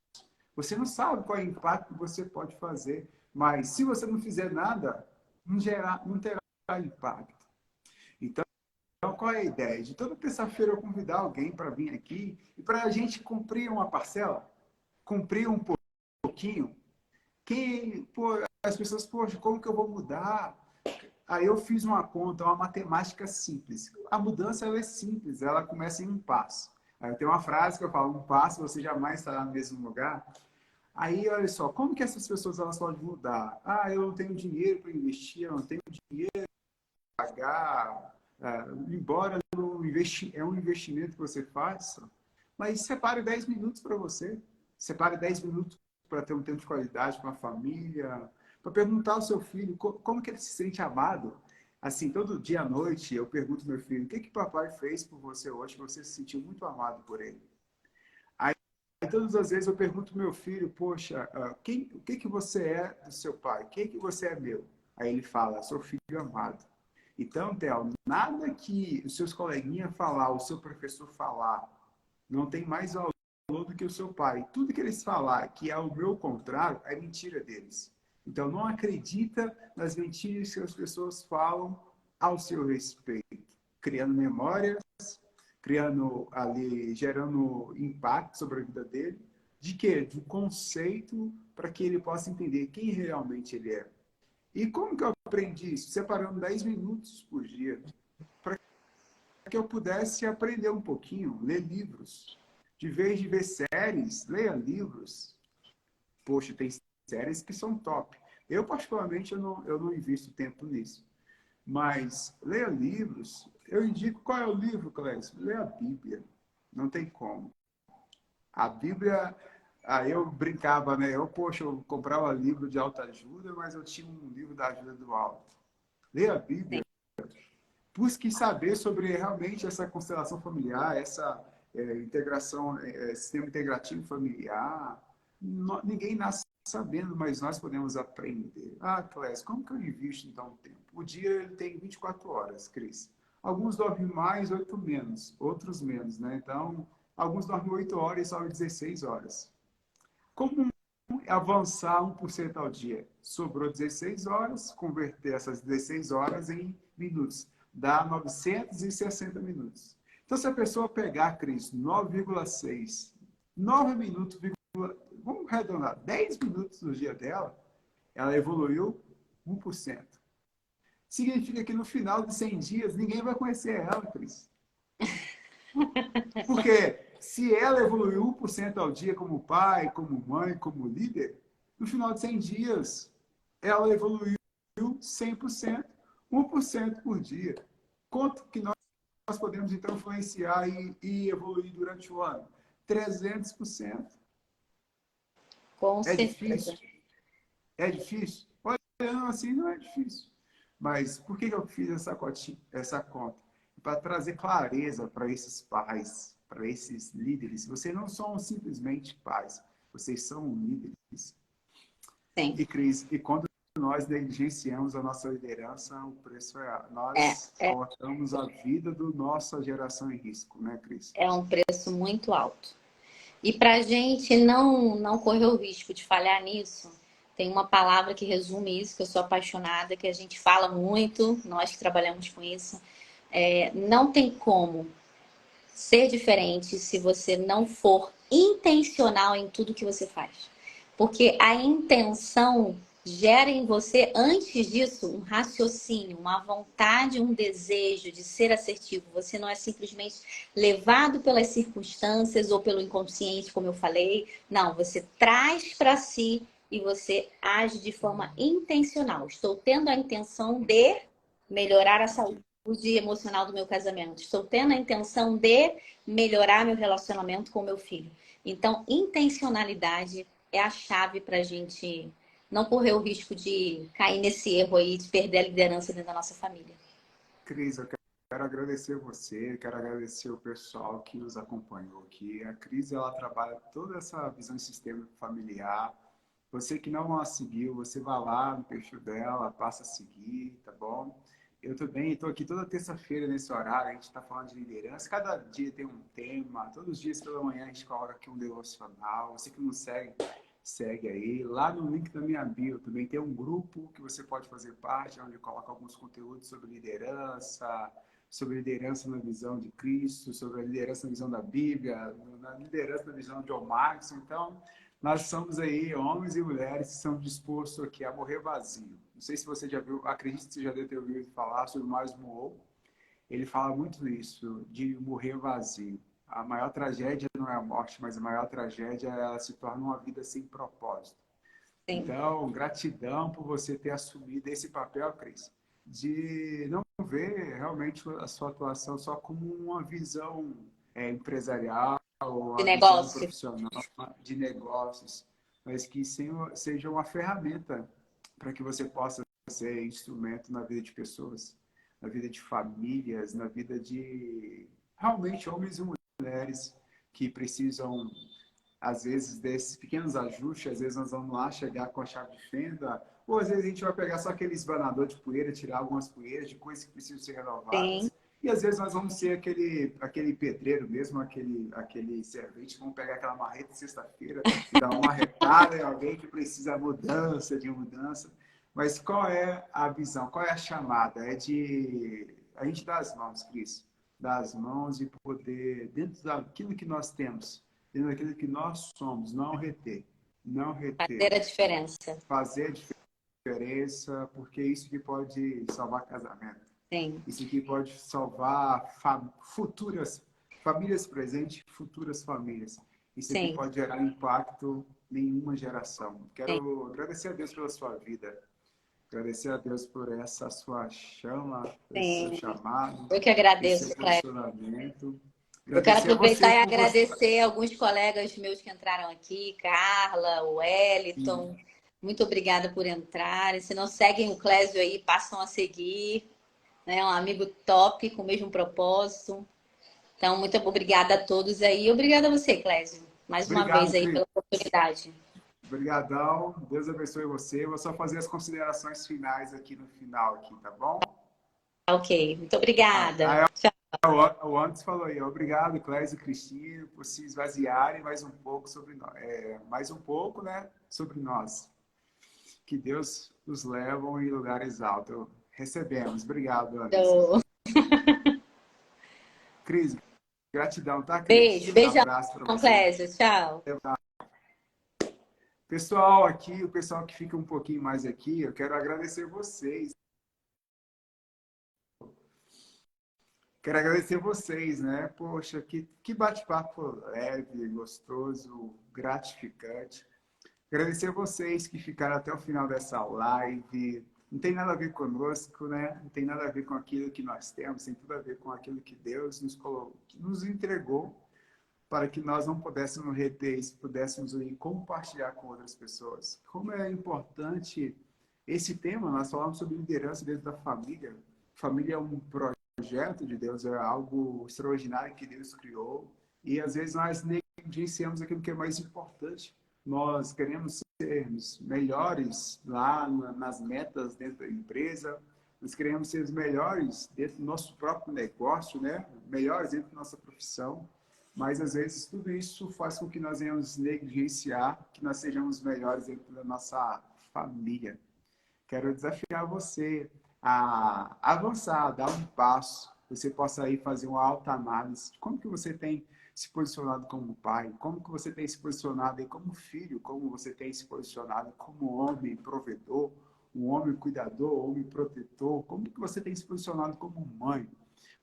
Você não sabe qual é o impacto que você pode fazer, mas se você não fizer nada, não terá impacto. Então, qual é a ideia? De toda terça-feira eu convidar alguém para vir aqui e para a gente cumprir uma parcela, cumprir um pouquinho. As pessoas, poxa, como que eu vou mudar? Aí eu fiz uma conta, uma matemática simples. A mudança ela é simples, ela começa em um passo. Aí eu tenho uma frase que eu falo, um passo você jamais estará no mesmo lugar. Aí, olha só, como que essas pessoas elas podem mudar? Eu não tenho dinheiro para investir, eu não tenho dinheiro para pagar, embora é um investimento que você faça, mas separe 10 minutos para você, separe 10 minutos para ter um tempo de qualidade com a família, para perguntar ao seu filho como que ele se sente amado. Assim, todo dia à noite eu pergunto ao meu filho, o que que papai fez por você hoje que você se sentiu muito amado por ele? Aí, todas as vezes eu pergunto ao meu filho, poxa, o que que você é do seu pai? Quem que você é meu? Aí ele fala, sou filho amado. Então, Theo, nada que os seus coleguinhas falar, o seu professor falar, não tem mais valor do que o seu pai. Tudo que eles falar que é o meu contrário, é mentira deles. Então, não acredita nas mentiras que as pessoas falam ao seu respeito, criando memórias, criando ali, gerando impacto sobre a vida dele. De quê? De um conceito para que ele possa entender quem realmente ele é. E como que eu aprendi isso? Separando 10 minutos por dia para que eu pudesse aprender um pouquinho, ler livros. De vez de ver séries, leia livros. Poxa, tem séries que são top. Eu, particularmente, eu não invisto tempo nisso. Mas leia livros. Eu indico qual é o livro, Clécio? Leia a Bíblia. Não tem como. A Bíblia, aí eu brincava, né? Poxa, eu comprava livro de autoajuda, mas eu tinha um livro da ajuda do alto. Leia a Bíblia. Sim. Busque saber sobre realmente essa constelação familiar, essa integração, sistema integrativo familiar. Ninguém nasce sabendo, mas nós podemos aprender. Ah, Clécio, como que eu invisto então tempo? O dia ele tem 24 horas, Cris. Alguns dormem mais, outros menos, né? Então, alguns dormem 8 horas e sobem 16 horas. Como avançar 1% ao dia? Sobrou 16 horas, converter essas 16 horas em minutos. Dá 960 minutos. Então, se a pessoa pegar, Cris, 9,6, 9 minutos, vamos arredondar, 10 minutos do dia dela, ela evoluiu 1%. Significa que no final de 100 dias, ninguém vai conhecer ela, Cris. Porque se ela evoluiu 1% ao dia como pai, como mãe, como líder, no final de 100 dias, ela evoluiu 100%, 1% por dia. Quanto que nós podemos, então, influenciar e evoluir durante o ano? 300%. Com É certeza. difícil? É difícil? Olhando assim, não é difícil. Mas por que eu fiz essa conta? Para trazer clareza para esses pais, para esses líderes. Vocês não são simplesmente pais, vocês são líderes. Sim. E, Cris, e quando nós negligenciamos a nossa liderança, o preço é... É, Nós é, colocamos a vida da nossa geração em risco, né, Cris? é um preço muito alto. E para a gente não correr o risco de falhar nisso, tem uma palavra que resume isso, que eu sou apaixonada, que a gente fala muito, nós que trabalhamos com isso. Não tem como ser diferente se você não for intencional em tudo que você faz. Porque a intenção gera em você, antes disso, um raciocínio, uma vontade, um desejo de ser assertivo. Você não é simplesmente levado pelas circunstâncias ou pelo inconsciente, como eu falei. Não, você traz para si e você age de forma intencional. Estou tendo a intenção de melhorar a saúde emocional do meu casamento. Estou tendo a intenção de melhorar meu relacionamento com meu filho. Então, intencionalidade é a chave para a gente não correr o risco de cair nesse erro aí, de perder a liderança dentro da nossa família. Cris, eu quero agradecer você, quero agradecer o pessoal que nos acompanhou aqui. A Cris, ela trabalha toda essa visão de sistema familiar. Você que não a seguiu, você vai lá no perfil dela, passa a seguir, tá bom? Eu também estou aqui toda terça-feira nesse horário, a gente está falando de liderança. Cada dia tem um tema, todos os dias pela manhã a gente coloca aqui um devocional. Você que não segue, segue aí. Lá no link da minha bio também tem um grupo que você pode fazer parte, onde coloca alguns conteúdos sobre liderança na visão de Cristo, sobre a liderança na visão da Bíblia, na liderança na visão de John Marx. Então, nós somos aí homens e mulheres que estão dispostos aqui a morrer vazio. Não sei se você já viu, acredito que você já deve ter ouvido falar sobre o Miles Monroe. Ele fala muito isso, de morrer vazio. A maior tragédia não é a morte, mas a maior tragédia é ela se torna uma vida sem propósito. Sim. Então, gratidão por você ter assumido esse papel, Cris, de não ver realmente a sua atuação só como uma visão empresarial, ou De uma visão negócio. profissional de negócios, mas que seja uma ferramenta para que você possa ser instrumento na vida de pessoas, na vida de famílias, na vida de realmente homens e mulheres que precisam às vezes, desses pequenos ajustes, às vezes nós vamos lá chegar com a chave de fenda, ou às vezes a gente vai pegar só aquele esbanador de poeira, tirar algumas poeiras de coisas que precisam ser Sim. renovadas, e às vezes nós vamos ser aquele pedreiro mesmo, aquele servente, vamos pegar aquela marreta de sexta-feira e dar uma marretada em alguém que precisa de mudança. Mas qual é a visão? Qual é a chamada? É de a gente dar as mãos, Cris, dar as mãos e poder, dentro daquilo que nós temos, dentro daquilo que nós somos, não reter, não reter, Fazer a diferença. fazer a diferença, porque é isso que pode salvar casamento, Sim. isso que pode salvar futuras famílias presentes, futuras famílias. Isso aqui Sim, pode gerar impacto em uma geração. sim. Quero agradecer a Deus pela sua vida. Agradecer a Deus por essa sua chama, por esse seu Sim. chamado, Eu que esse seu agradeço, Cléber. posicionamento. Eu quero Agradecer a aproveitar você e por você. agradecer alguns colegas meus que entraram aqui, Carla, o Wellington. Muito obrigada por entrarem. Se não seguem o Clésio aí, passam a seguir. Né? Um amigo top, com o mesmo propósito. Então, muito obrigada a todos aí. Obrigada a você, Clésio, mais uma vez Obrigado, aí Cris. pela oportunidade. Obrigadão. Deus abençoe você. Eu vou só fazer as considerações finais aqui no final, aqui, tá bom? Ok, muito Aí, obrigada. Tchau. o Anderson falou aí, obrigado, Clésio e Cristina, por se esvaziarem mais um pouco sobre nós, mais um pouco, né, sobre nós. Que Deus nos leve em lugares altos. Recebemos. Obrigado, Anderson. Cris, gratidão, tá, Cris? Beijo, Um beijão, abraço para você. Clésio. Tchau. Pessoal aqui, o pessoal que fica um pouquinho mais aqui, eu quero agradecer vocês. Quero agradecer vocês, né? Poxa, que bate-papo leve, gostoso, gratificante. Agradecer vocês que ficaram até o final dessa live. Não tem nada a ver conosco, né? Não tem nada a ver com aquilo que nós temos, tem tudo a ver com aquilo que Deus nos colocou, que nos entregou para que nós não pudéssemos reter isso, pudéssemos ir compartilhar com outras pessoas. Como é importante esse tema, nós falamos sobre liderança dentro da família. Família é um projeto de Deus, é algo extraordinário que Deus criou. E às vezes nós negligenciamos aquilo que é mais importante. Nós queremos ser melhores lá nas metas dentro da empresa, nós queremos ser os melhores dentro do nosso próprio negócio, né? Melhores dentro da nossa profissão. Mas, às vezes, tudo isso faz com que nós venhamos negligenciar, que nós sejamos melhores dentro da nossa família. Quero desafiar você a avançar, a dar um passo. Você possa aí fazer uma autoanálise de como que você tem se posicionado como pai, como que você tem se posicionado aí como filho, como você tem se posicionado como homem provedor, um homem cuidador, um homem protetor, como que você tem se posicionado como mãe.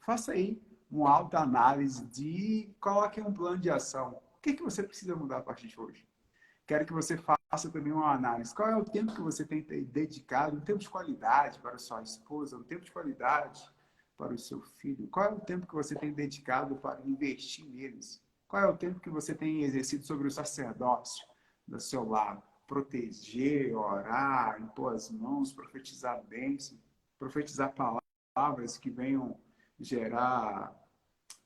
Faça aí uma autoanálise de coloque um plano de ação. O que você precisa mudar a partir de hoje? Quero que você faça também uma análise. Qual é o tempo que você tem dedicado, um tempo de qualidade para a sua esposa, um tempo de qualidade para o seu filho? Qual é o tempo que você tem dedicado para investir neles? Qual é o tempo que você tem exercido sobre o sacerdócio do seu lar? Proteger, orar, impor as mãos, profetizar bênção, profetizar palavras que venham gerar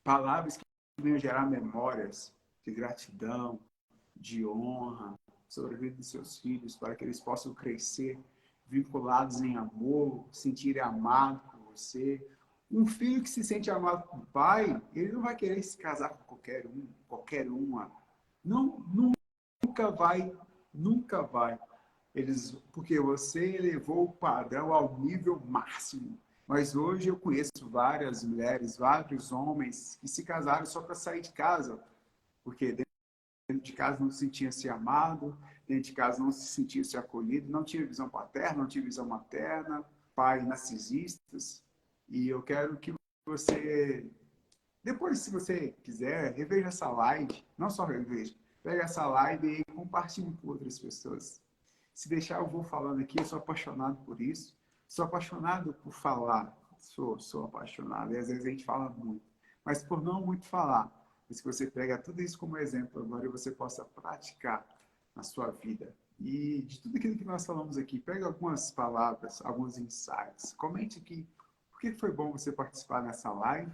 palavras que venham gerar memórias de gratidão, de honra sobre a vida dos seus filhos, para que eles possam crescer vinculados em amor, sentirem amados por você. Um filho que se sente amado por pai, ele não vai querer se casar com qualquer uma. Não, nunca vai, nunca vai. Porque você elevou o padrão ao nível máximo. Mas hoje eu conheço várias mulheres, vários homens que se casaram só para sair de casa, porque dentro de casa não se sentia-se amado, dentro de casa não se sentia-se acolhido, não tinha visão paterna, não tinha visão materna, pais narcisistas. E eu quero que você, depois, se você quiser, reveja essa live, não só reveja, pega essa live e compartilhe com outras pessoas. Se deixar, eu vou falando aqui, eu sou apaixonado por isso, sou apaixonado por falar, sou apaixonado, e às vezes a gente fala muito, mas por não muito falar, mas que você pega tudo isso como exemplo agora e você possa praticar na sua vida. E de tudo aquilo que nós falamos aqui, pega algumas palavras, alguns insights, comente aqui por que foi bom você participar nessa live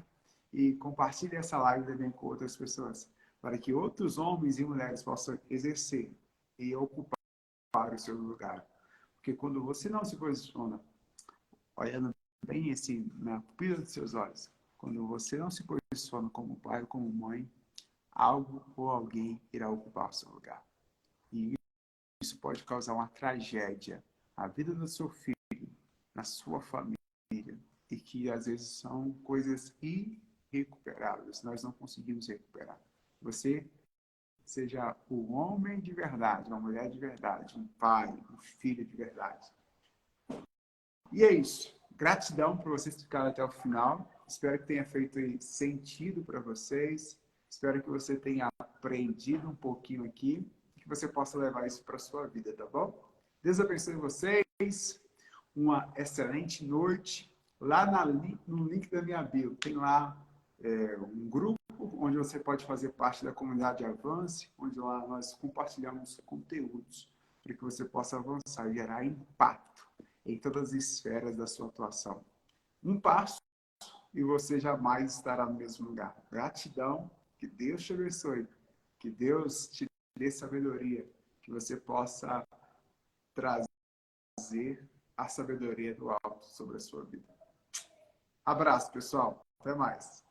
e compartilhe essa live também com outras pessoas, para que outros homens e mulheres possam exercer e ocupar o seu lugar. Porque quando você não se posiciona, olhando bem assim na pupila dos seus olhos, quando você não se posiciona como pai ou como mãe, algo ou alguém irá ocupar o seu lugar. E isso pode causar uma tragédia na vida do seu filho, na sua família, e que às vezes são coisas irrecuperáveis. Nós não conseguimos recuperar. Você seja o homem de verdade, uma mulher de verdade, um pai, um filho de verdade. E é isso. Gratidão por vocês ficarem até o final. Espero que tenha feito sentido para vocês. Espero que você tenha aprendido um pouquinho aqui, que você possa levar isso para a sua vida, tá bom? Deus abençoe vocês. Uma excelente noite. Lá no link da minha bio, tem lá um grupo onde você pode fazer parte da comunidade Avance, onde lá nós compartilhamos conteúdos para que você possa avançar e gerar impacto em todas as esferas da sua atuação. Um passo e você jamais estará no mesmo lugar. Gratidão, que Deus te abençoe, que Deus te dê sabedoria, que você possa trazer a sabedoria do alto sobre a sua vida. Abraço, pessoal. Até mais.